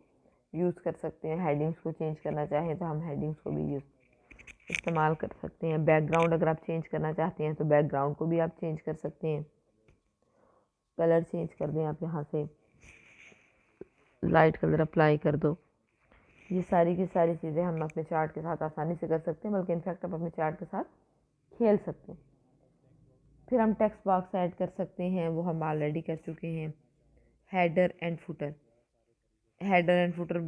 यूज़ कर सकते हैं। हेडिंग्स को चेंज करना चाहें तो हम हेडिंग्स को भी इस्तेमाल कर सकते हैं। बैकग्राउंड अगर आप चेंज करना चाहते हैं तो बैकग्राउंड को भी आप चेंज कर सकते हैं। कलर चेंज कर दें आप, यहाँ से लाइट कलर अप्लाई कर दो। ये सारी की सारी चीज़ें हम अपने चार्ट के साथ आसानी से कर सकते हैं, बल्कि इनफैक्ट आप अपने चार्ट के साथ खेल सकते हैं। फिर हम टेक्स्ट बॉक्स ऐड कर सकते हैं, वो हम ऑलरेडी कर चुके हैं। Header and footer, header and footer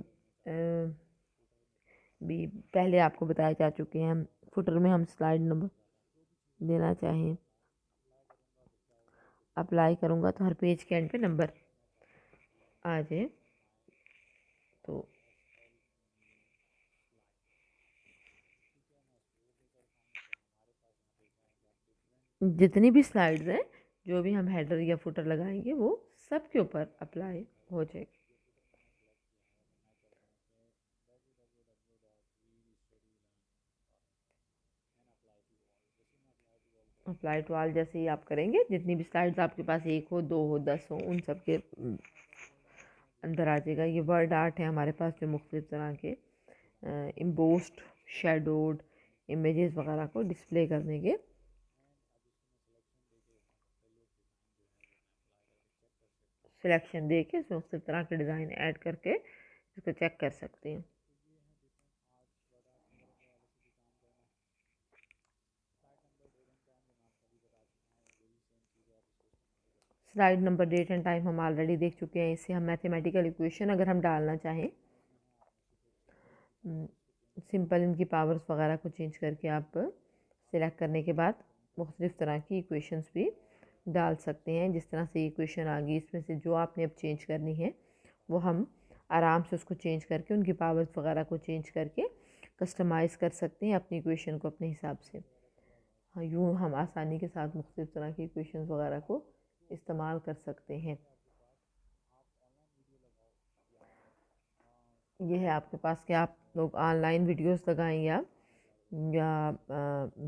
भी पहले आपको बताए जा चुके हैं। फुटर में हम स्लाइड नंबर देना चाहें, अप्लाई करूँगा तो हर पेज के एंड पे नंबर आ जाए। तो जितनी भी स्लाइड्स हैं, जो भी हम हेडर या फुटर लगाएंगे वो सब के ऊपर अप्लाई हो जाएगा। अप्लाई टू ऑल जैसे ही आप करेंगे, जितनी भी स्लाइड्स आपके पास, 1 हो, 2 हो, 10 हो, उन सब के अंदर आ जाएगा। ये वर्ड आर्ट है हमारे पास जो मुख्तलिफ तरह के इम्बोस्ड, शेडोड इमेजेस वगैरह को डिस्प्ले करने के सिलेक्शन दे के इसमें मुख्तलिफ तरह के डिज़ाइन ऐड करके इसको चेक कर सकते हैं। Slide number, date and time हम ऑलरेडी देख चुके हैं। इससे हम मैथमेटिकल इक्वेशन अगर हम डालना चाहें, सिंपल इनकी पावर्स वगैरह को चेंज करके आप सिलेक्ट करने के बाद मुख्तलिफ तरह की इक्वेशंस भी डाल सकते हैं। जिस तरह से इक्वेशन आ गई, इसमें से जो आपने अब चेंज करनी है वो हम आराम से उसको चेंज करके उनकी पावर्स वगैरह को चेंज करके कस्टमाइज़ कर सकते हैं अपनी इक्वेशन को अपने हिसाब से। हाँ, यूँ हम आसानी के साथ मुख्तलिफ तरह की इक्वेशंस वगैरह को इस्तेमाल कर सकते हैं। ये है आपके पास कि आप लोग ऑनलाइन वीडियोस लगाएं या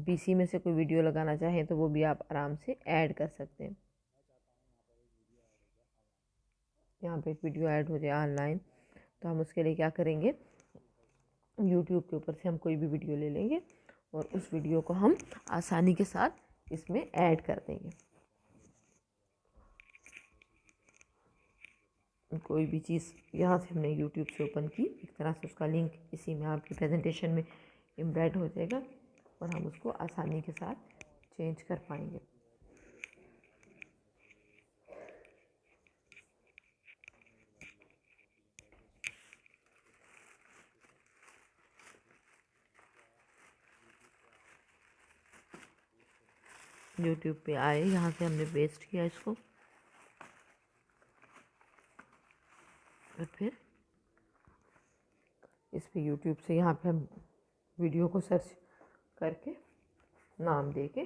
पीसी में से कोई वीडियो लगाना चाहें तो वो भी आप आराम से ऐड कर सकते हैं। यहाँ पे एक वीडियो ऐड हो जाए ऑनलाइन, तो हम उसके लिए क्या करेंगे, यूट्यूब के ऊपर से हम कोई भी वीडियो ले लेंगे और उस वीडियो को हम आसानी के साथ इसमें ऐड कर देंगे। कोई भी चीज़ यहाँ से हमने यूट्यूब से ओपन की, एक तरह से उसका लिंक इसी में आपकी प्रेजेंटेशन में एम्बेड हो जाएगा और हम उसको आसानी के साथ चेंज कर पाएंगे। यूट्यूब पे आए, यहाँ से हमने पेस्ट किया इसको और फिर इस पे यूट्यूब से यहाँ पे हम वीडियो को सर्च करके नाम दे के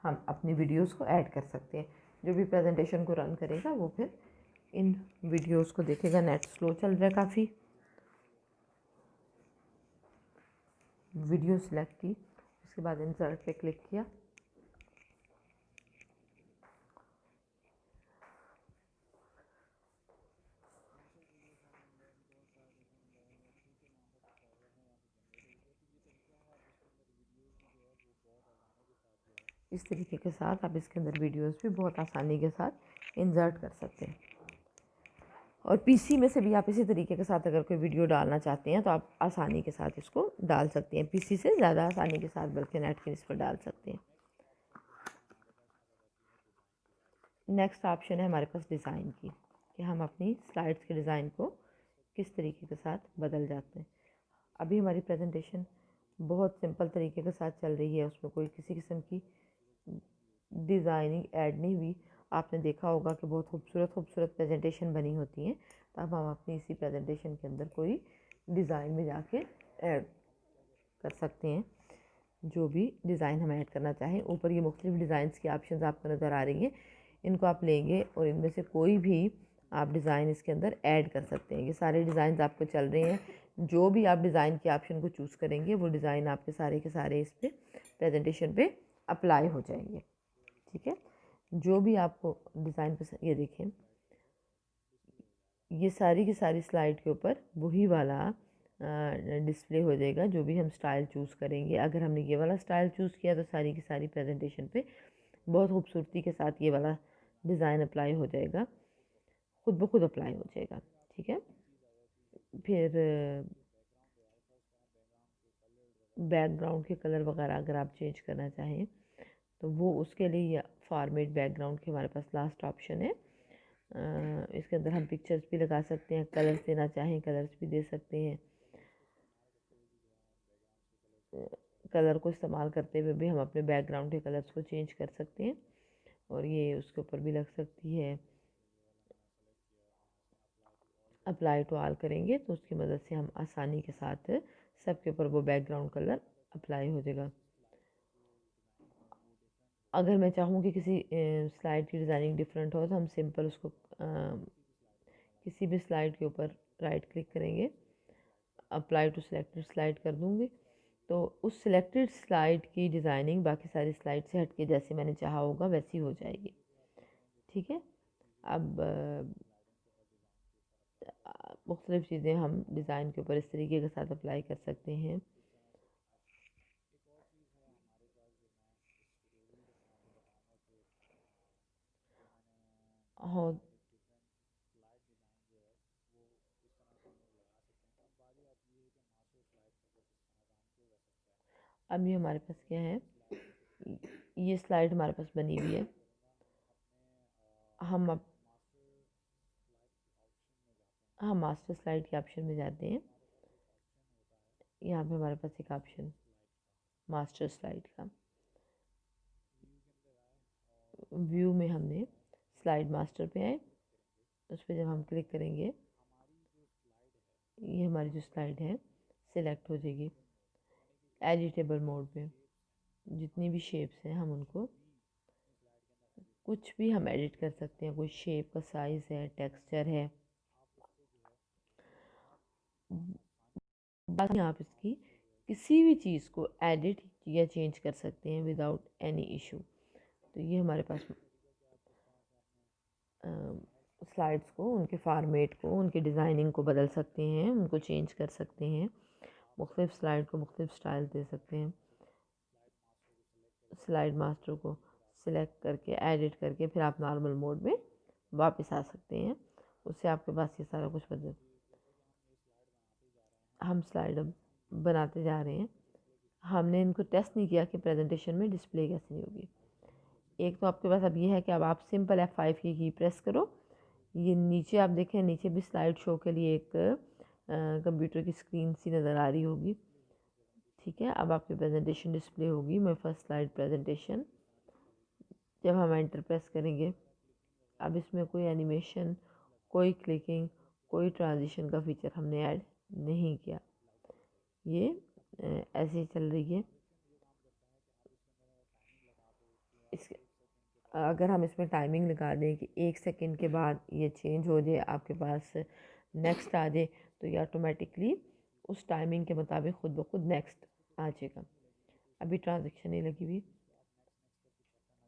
हम अपनी वीडियोस को ऐड कर सकते हैं। जो भी प्रेजेंटेशन को रन करेगा वो फिर इन वीडियोस को देखेगा। नेट स्लो चल रहा है काफ़ी। वीडियो सिलेक्ट की, उसके बाद इंसर्ट पे क्लिक किया, इस तरीके के साथ आप इसके अंदर वीडियोस भी बहुत आसानी के साथ इंसर्ट कर सकते हैं। और पीसी में से भी आप इसी तरीके के साथ अगर कोई वीडियो डालना चाहते हैं तो आप आसानी के साथ इसको डाल सकते हैं। पीसी से ज़्यादा आसानी के साथ बल्कि नेट के इस पर डाल सकते हैं। नेक्स्ट ऑप्शन है हमारे पास डिज़ाइन की, कि हम अपनी स्लाइड्स के डिज़ाइन को किस तरीके के साथ बदल जाते हैं। अभी हमारी प्रेजेंटेशन बहुत सिंपल तरीके के साथ चल रही है, उसमें कोई किसी किस्म की डिज़ाइनिंग ऐड नहीं हुई। आपने देखा होगा कि बहुत खूबसूरत खूबसूरत प्रेजेंटेशन बनी होती हैं, तब हम अपनी इसी प्रेजेंटेशन के अंदर कोई डिज़ाइन में जाके ऐड कर सकते हैं जो भी डिज़ाइन हम ऐड करना चाहें। ऊपर ये मुख्तलिफ डिज़ाइंस की ऑप्शंस आपको नज़र आ रही हैं, इनको आप लेंगे और इनमें से कोई भी आप डिज़ाइन इसके अंदर ऐड कर सकते हैं। ये सारे डिज़ाइन आपको चल रहे हैं, जो भी आप डिज़ाइन के ऑप्शन को चूज़ करेंगे वो डिज़ाइन आपके सारे के सारे इस पर प्रेजेंटेशन पे अप्लाई हो जाएंगे। ठीक है, जो भी आपको डिज़ाइन पसंद, ये देखें ये सारी की सारी स्लाइड के ऊपर वही वाला डिस्प्ले हो जाएगा जो भी हम स्टाइल चूज़ करेंगे। अगर हमने ये वाला स्टाइल चूज़ किया तो सारी की सारी प्रेजेंटेशन पे बहुत खूबसूरती के साथ ये वाला डिज़ाइन अप्लाई हो जाएगा, खुद ब खुद अप्लाई हो जाएगा। ठीक है, फिर बैकग्राउंड के कलर वगैरह अगर आप चेंज करना चाहें तो वो उसके लिए फॉर्मेट बैकग्राउंड के हमारे पास लास्ट ऑप्शन है। इसके अंदर हम पिक्चर्स भी लगा सकते हैं, कलर्स देना चाहें कलर्स भी दे सकते हैं। कलर को इस्तेमाल करते हुए भी हम अपने बैकग्राउंड के कलर्स को चेंज कर सकते हैं और ये उसके ऊपर भी लग सकती है। अप्लाई टू ऑल करेंगे तो उसकी मदद से हम आसानी के साथ सबके ऊपर वो बैकग्राउंड कलर अप्लाई हो जाएगा। अगर मैं चाहूँ कि किसी स्लाइड की डिज़ाइनिंग डिफरेंट हो तो हम सिंपल उसको किसी भी स्लाइड के ऊपर राइट क्लिक करेंगे, अप्लाई टू सिलेक्टेड स्लाइड कर दूँगी तो उस सिलेक्टेड स्लाइड की डिज़ाइनिंग बाकी सारी स्लाइड से हटके जैसे मैंने चाहा होगा वैसी हो जाएगी। ठीक है, अब मुख्तलिफ़ चीज़ें हम डिज़ाइन के ऊपर इस तरीके के साथ अप्लाई कर सकते हैं। और अब ये हमारे पास क्या है, ये स्लाइड हमारे पास बनी हुई है। हम मास्टर स्लाइड के ऑप्शन में जाते हैं। यहाँ पे हमारे पास एक ऑप्शन मास्टर स्लाइड का, व्यू में हमने स्लाइड मास्टर पे आए, उस पर जब हम क्लिक करेंगे ये हमारी जो स्लाइड है सिलेक्ट हो जाएगी। एडिटेबल मोड में जितनी भी शेप्स हैं हम उनको कुछ भी हम एडिट कर सकते हैं, कोई शेप का साइज़ है, टेक्सचर है, बाकी आप इसकी किसी भी चीज़ को एडिट या चेंज कर सकते हैं विदाउट एनी इशू। तो ये हमारे पास स्लाइड्स को, उनके फॉर्मेट को, उनके डिज़ाइनिंग को बदल सकते हैं, उनको चेंज कर सकते हैं, मुख्तलिफ स्लाइड को मुख्तलिफ स्टाइल दे सकते हैं। स्लाइड मास्टर को सिलेक्ट करके एडिट करके फिर आप नॉर्मल मोड में वापस आ सकते हैं, उससे आपके पास ये सारा कुछ बदल। हम स्लाइड अब बनाते जा रहे हैं। हमने इनको टेस्ट नहीं किया कि प्रेजेंटेशन में डिस्प्ले कैसे नहीं होगी। एक तो आपके पास अब ये है कि अब आप सिंपल F5 की प्रेस करो, ये नीचे आप देखें, नीचे भी स्लाइड शो के लिए एक कंप्यूटर की स्क्रीन सी नज़र आ रही होगी। ठीक है, अब आपकी प्रेजेंटेशन डिस्प्ले होगी। मैं फर्स्ट स्लाइड प्रेजेंटेशन, जब हम एंटर प्रेस करेंगे अब इसमें कोई एनिमेशन, कोई क्लिकिंग, कोई ट्रांजिशन का फीचर हमने ऐड नहीं किया, ये ऐसे ही चल रही है। इस अगर हम इसमें टाइमिंग लगा दें कि 1 सेकंड के बाद ये चेंज हो जाए, आपके पास नेक्स्ट आ जाए, तो ये ऑटोमेटिकली उस टाइमिंग के मुताबिक खुद ब खुद नेक्स्ट आ जाएगा। अभी ट्रांजेक्शन नहीं लगी हुई।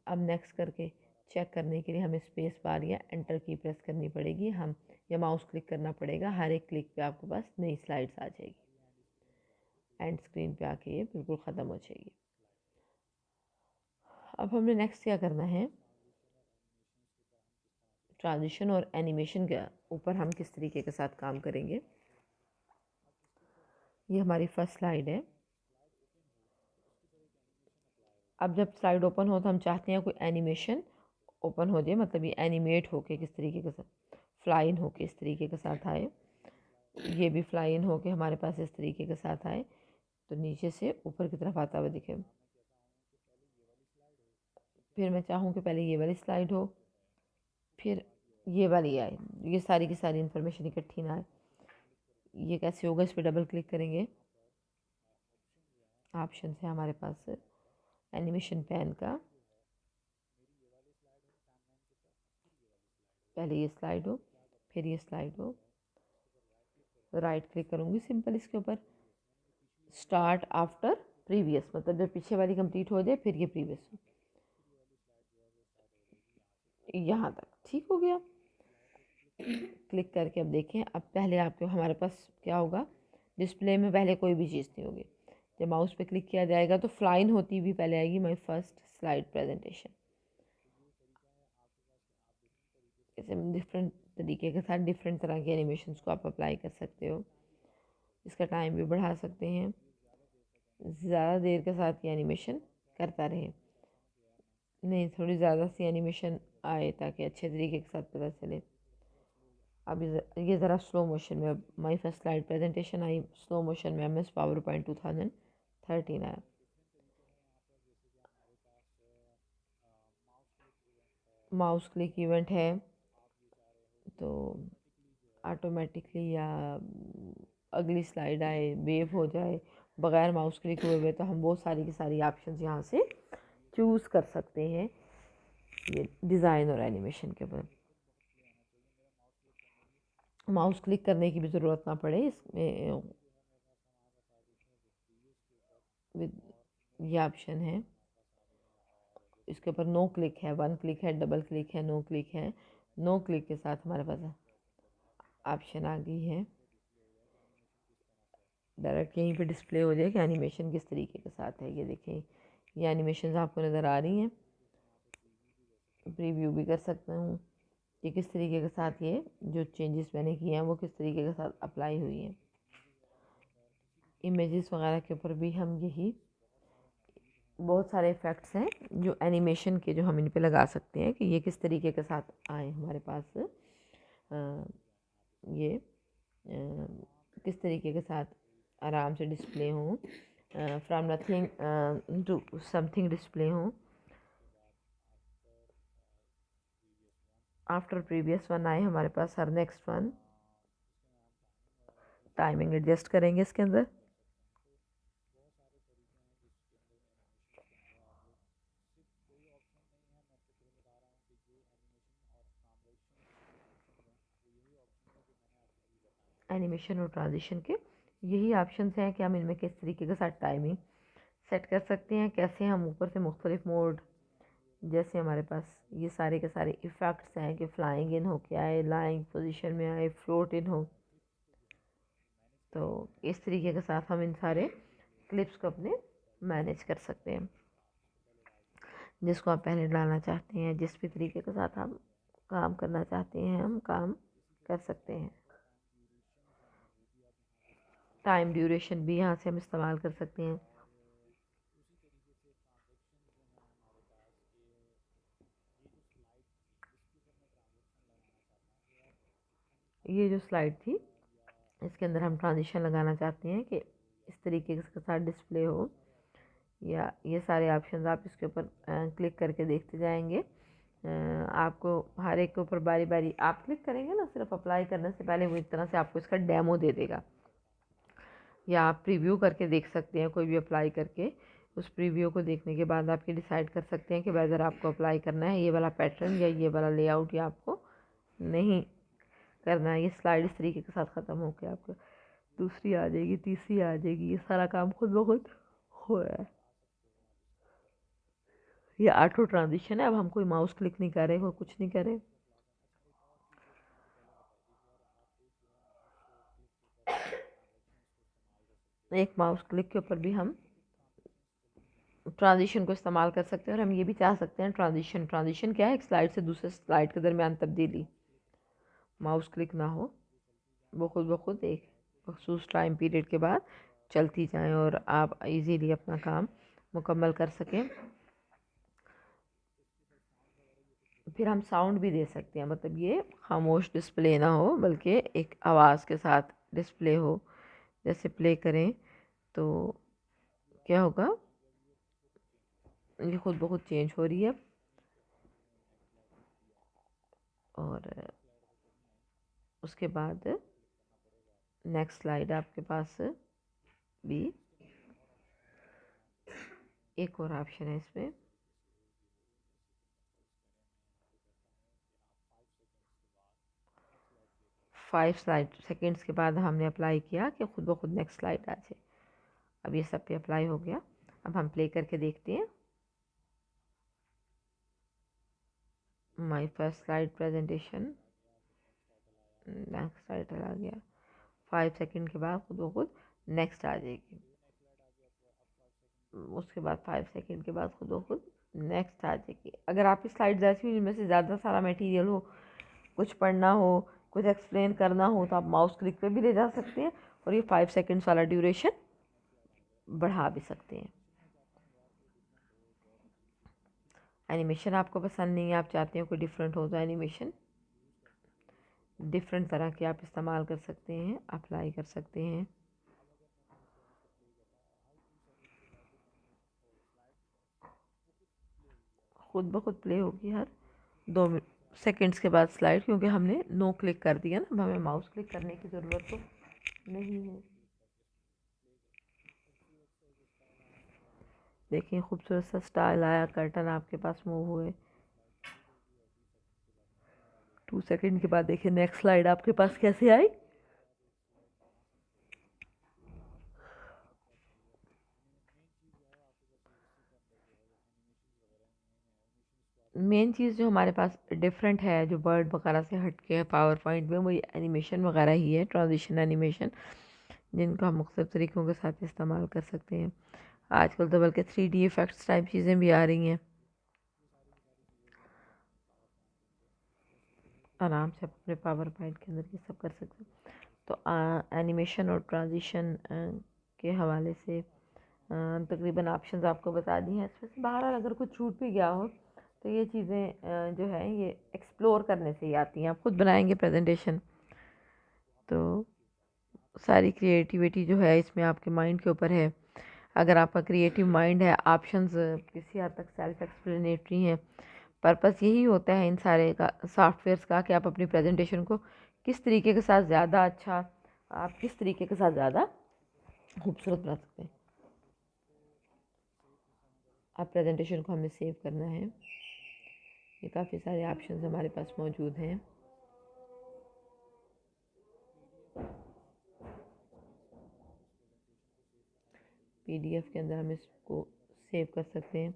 अब नेक्स्ट करके चेक करने के लिए हमें स्पेस बार या एंटर की प्रेस करनी पड़ेगी, हम या माउस क्लिक करना पड़ेगा। हर एक क्लिक पे आपके पास नई स्लाइड्स आ जाएगी, एंड स्क्रीन पे आके ये बिल्कुल ख़त्म हो जाएगी। अब हमने नेक्स्ट क्या करना है, ट्रांजिशन और एनिमेशन के ऊपर हम किस तरीके के साथ काम करेंगे। ये हमारी फर्स्ट स्लाइड है। अब जब स्लाइड ओपन हो तो हम चाहते हैं कोई एनिमेशन ओपन हो जाए, मतलब ये एनिमेट होके किस तरीके के साथ फ्लाई इन होके इस तरीके के साथ आए, ये भी फ्लाई इन होके हमारे पास इस तरीके के साथ आए, तो नीचे से ऊपर की तरफ आता हुआ दिखे। फिर मैं चाहूँ कि पहले ये वाली स्लाइड हो, फिर ये वाली आए, ये सारी की सारी इन्फॉर्मेशन इकट्ठी ना आए। ये कैसे होगा, इस पर डबल क्लिक करेंगे ऑप्शन है हमारे पास एनिमेशन पैन का। पहले ये स्लाइड हो, फिर ये स्लाइड हो, राइट क्लिक करूँगी सिंपल इसके ऊपर, स्टार्ट आफ्टर प्रीवियस, मतलब जब पीछे वाली कंप्लीट हो जाए फिर ये प्रीवियस हो, यहाँ तक ठीक हो गया। क्लिक करके अब देखें, अब पहले आपको हमारे पास क्या होगा, डिस्प्ले में पहले कोई भी चीज़ नहीं होगी। जब माउस पे क्लिक किया जाएगा तो फ्लाइन होती हुई पहले आएगी माई फर्स्ट स्लाइड प्रेजेंटेशन। ऐसे डिफरेंट तरीके के साथ डिफरेंट तरह के एनिमेशंस को आप अप्लाई कर सकते हो। इसका टाइम भी बढ़ा सकते हैं, ज़्यादा देर के साथ ये एनिमेशन करता रहे, नहीं थोड़ी ज़्यादा सी एनिमेशन आए ताकि अच्छे तरीके के साथ पता चले। अब ये ज़रा स्लो मोशन में, माई first slide presentation I slow motion में, MS पावर पॉइंट 2013 आया। माउस क्लिक इवेंट है तो ऑटोमेटिकली या अगली स्लाइड आए, वेव हो जाए, बगैर माउस क्लिक हुए हुए, तो हम वो सारी की सारी ऑप्शंस यहाँ से चूज़ कर सकते हैं ये डिज़ाइन और एनिमेशन के ऊपर। माउस क्लिक करने की भी ज़रूरत ना पड़े इसमें, विद ये ऑप्शन है इसके ऊपर, नो क्लिक है, वन क्लिक है, डबल क्लिक है, नो क्लिक है। नो क्लिक के साथ हमारे पास ऑप्शन आ गई है, डायरेक्ट यहीं पे डिस्प्ले हो जाए कि एनिमेशन किस तरीके के साथ है। ये देखें, ये एनिमेशन आपको नज़र आ रही हैं, प्रीव्यू भी कर सकता हूँ कि किस तरीके के साथ ये जो चेंजेस मैंने किए हैं वो किस तरीके के साथ अप्लाई हुई हैं। इमेजेस वगैरह के ऊपर भी हम यही बहुत सारे इफ़ेक्ट्स हैं जो एनिमेशन के, जो हम इन पे लगा सकते हैं कि ये किस तरीके के साथ आए हमारे पास, ये किस तरीके के साथ आराम से डिस्प्ले हों, from nothing to something display हों। आफ्टर प्रीवियस वन आए हमारे पास हर नेक्स्ट वन, टाइमिंग एडजस्ट करेंगे इसके अंदर। एनिमेशन और ट्रांजिशन के यही ऑप्शंस हैं कि हम इनमें किस तरीके के साथ टाइमिंग सेट कर सकते हैं, कैसे हम ऊपर से मुख्तलिफ मोड, जैसे हमारे पास ये सारे के सारे इफ़ेक्ट्स हैं कि फ्लाइंग इन हो के आए, लाइंग पोजीशन में आए, फ्लोट इन हो, तो इस तरीके के साथ हम इन सारे क्लिप्स को अपने मैनेज कर सकते हैं। जिसको आप पहले डालना चाहते हैं, जिस भी तरीके के साथ हम काम करना चाहते हैं हम काम कर सकते हैं। टाइम ड्यूरेशन भी यहाँ से हम इस्तेमाल कर सकते हैं। ये जो स्लाइड थी इसके अंदर हम ट्रांजिशन लगाना चाहते हैं कि इस तरीके के साथ डिस्प्ले हो, या ये सारे ऑप्शन आप इसके ऊपर क्लिक करके देखते जाएंगे। आपको हर एक के ऊपर बारी बारी आप क्लिक करेंगे ना, सिर्फ अप्लाई करने से पहले वो इस तरह से आपको इसका डेमो दे देगा, या आप प्रीव्यू करके देख सकते हैं कोई भी अप्लाई करके। उस प्रीव्यू को देखने के बाद आप ये डिसाइड कर सकते हैं कि वेदर आपको अप्लाई करना है ये वाला पैटर्न या ये वाला लेआउट, या आपको नहीं करना है। ये स्लाइड इस तरीके के साथ ख़त्म हो के आपको दूसरी आ जाएगी, तीसरी आ जाएगी, ये सारा काम खुद ब खुद हो रहा है। ये ऑटो ट्रांजिशन है, अब हम कोई माउस क्लिक नहीं कर रहे, कोई कुछ नहीं करे। एक माउस क्लिक के ऊपर भी हम ट्रांजिशन को इस्तेमाल कर सकते हैं, और हम ये भी चाह सकते हैं ट्रांजिशन क्या है, एक स्लाइड से दूसरे स्लाइड के दरमियान तब्दीली, माउस क्लिक ना हो, वो खुद ब खुद एक मखसूस टाइम पीरियड के बाद चलती जाएं और आप इजीली अपना काम मुकम्मल कर सकें। फिर हम साउंड भी दे सकते हैं, मतलब ये खामोश डिस्प्ले ना हो बल्कि एक आवाज़ के साथ डिस्प्ले हो। जैसे प्ले करें तो क्या होगा, ये खुद ब खुद चेंज हो रही है। और उसके बाद नेक्स्ट स्लाइड आपके पास भी एक और ऑप्शन है इसमें, फाइव स्लाइड सेकेंड्स के बाद हमने अप्लाई किया कि खुद ब खुद नेक्स्ट स्लाइड आ जाए। अब ये सब पे अप्लाई हो गया। अब हम प्ले करके देखते हैं। My first slide presentation, next slide आ गया। 5 सेकेंड के बाद खुद ब खुद नेक्स्ट आ जाएगी। उसके बाद 5 सेकेंड के बाद खुद ब खुद नेक्स्ट आ जाएगी। अगर आपकी स्लाइड्स ऐसी हो जिनमें से ज़्यादा सारा मटेरियल हो, कुछ पढ़ना हो, कुछ एक्सप्लेन करना हो, तो आप माउस क्लिक पे भी ले जा सकते हैं और ये 5 सेकेंड्स वाला ड्यूरेशन बढ़ा भी सकते हैं। एनिमेशन आपको पसंद नहीं है, आप चाहते हैं कोई डिफरेंट हो, तो एनिमेशन डिफरेंट तरह के आप इस्तेमाल कर सकते हैं, अप्लाई कर सकते हैं। खुद ब खुद प्ले होगी हर 2 सेकेंड्स के बाद स्लाइड, क्योंकि हमने नो क्लिक कर दिया ना, अब हमें माउस क्लिक करने की ज़रूरत तो नहीं है। देखिए खूबसूरत सा स्टाइल आया, कर्टन आपके पास मूव हुए। 2 सेकेंड के बाद देखिए नेक्स्ट स्लाइड आपके पास कैसे आई। मेन चीज़ जो हमारे पास डिफरेंट है, जो बर्ड वगैरह से हट के है पावर पॉइंट में, वही एनिमेशन वगैरह ही है, ट्रांजिशन एनिमेशन, जिनको हम मुख्तलिफ तरीक़ों के साथ इस्तेमाल कर सकते हैं। आजकल तो बल्कि 3D इफ़ेक्ट्स टाइप चीज़ें भी आ रही हैं। आराम से अपने पावर पॉइंट के अंदर ये सब कर सकते हैं। तो एनिमेशन और ट्रांजिशन के हवाले से तकरीबन ऑप्शंस आपको बता दी हैं। इसमें से बहरहाल अगर कुछ छूट भी गया हो तो ये चीज़ें जो है ये एक्सप्लोर करने से ही आती हैं। आप खुद बनाएंगे प्रेजेंटेशन तो सारी क्रिएटिविटी जो है इसमें आपके माइंड के ऊपर है। अगर आपका क्रिएटिव माइंड है, ऑप्शंस किसी हद तक सेल्फ एक्सप्लेनेटरी हैं। पर्पस यही होता है इन सारे का सॉफ्टवेयर्स का कि आप अपनी प्रेजेंटेशन को किस तरीके के साथ ज़्यादा अच्छा, आप किस तरीके के साथ ज़्यादा खूबसूरत बना सकते हैं। आप प्रेजेंटेशन को हमें सेव करना है, ये काफ़ी सारे ऑप्शंस हमारे पास मौजूद हैं। PDF के अंदर हम इसको सेव कर सकते हैं।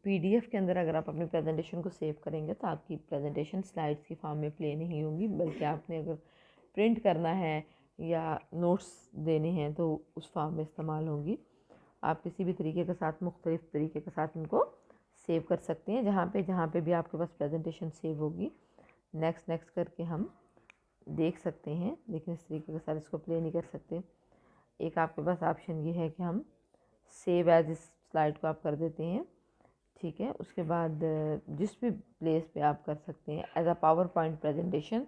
PDF के अंदर अगर आप अपनी प्रेजेंटेशन को सेव करेंगे तो आपकी प्रेजेंटेशन स्लाइड्स की फॉर्म में प्ले नहीं होंगी, बल्कि आपने अगर प्रिंट करना है या नोट्स देने हैं तो उस फॉर्म में इस्तेमाल होंगी। आप किसी भी तरीके के साथ, मुख्तलिफ तरीके के साथ इनको सेव कर सकते हैं। जहाँ पे भी आपके पास प्रेजेंटेशन सेव होगी, नेक्स्ट नेक्स्ट करके हम देख सकते हैं, लेकिन इस तरीके के साथ इसको प्ले नहीं कर सकते। एक आपके पास ऑप्शन ये है कि हम सेव एज इस स्लाइड को आप कर देते हैं, ठीक है। उसके बाद जिस भी प्लेस पे आप कर सकते हैं as a PowerPoint presentation,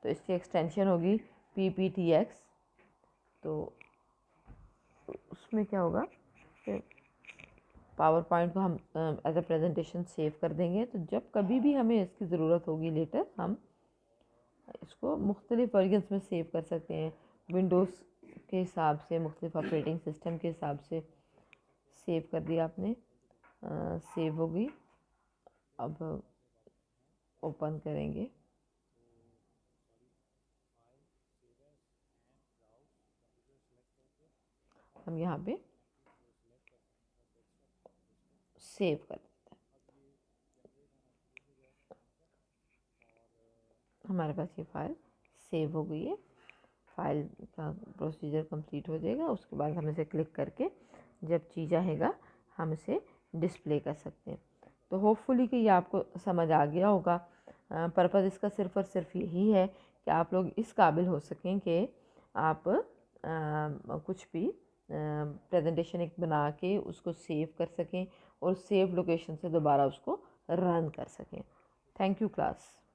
तो इसकी एक्सटेंशन होगी PPTX। तो उसमें क्या होगा कि पावर पॉइंट को हम एज अ प्रेजेंटेशन सेव कर देंगे, तो जब कभी भी हमें इसकी ज़रूरत होगी लेटर, हम इसको मुख्तलिफ वर्जन्स में सेव कर सकते हैं। विंडोज़ के हिसाब से, मुख्तलिफ ऑपरेटिंग सिस्टम के हिसाब से सेव कर दिया आपने, सेव होगी। अब ओपन करेंगे, हम यहाँ पे सेव कर देते हैं। हमारे पास ये फ़ाइल सेव हो गई है। फ़ाइल का प्रोसीजर कंप्लीट हो जाएगा, उसके बाद हम इसे क्लिक करके जब जी चाहेगा हम इसे डिस्प्ले कर सकते हैं। तो होपफुली कि ये आपको समझ आ गया होगा। पर्पज़ इसका सिर्फ़ और सिर्फ यही है कि आप लोग इस काबिल हो सकें कि आप कुछ भी प्रेजेंटेशन एक बना के उसको सेव कर सकें और सेव लोकेशन से दोबारा उसको रन कर सकें। Thank you class.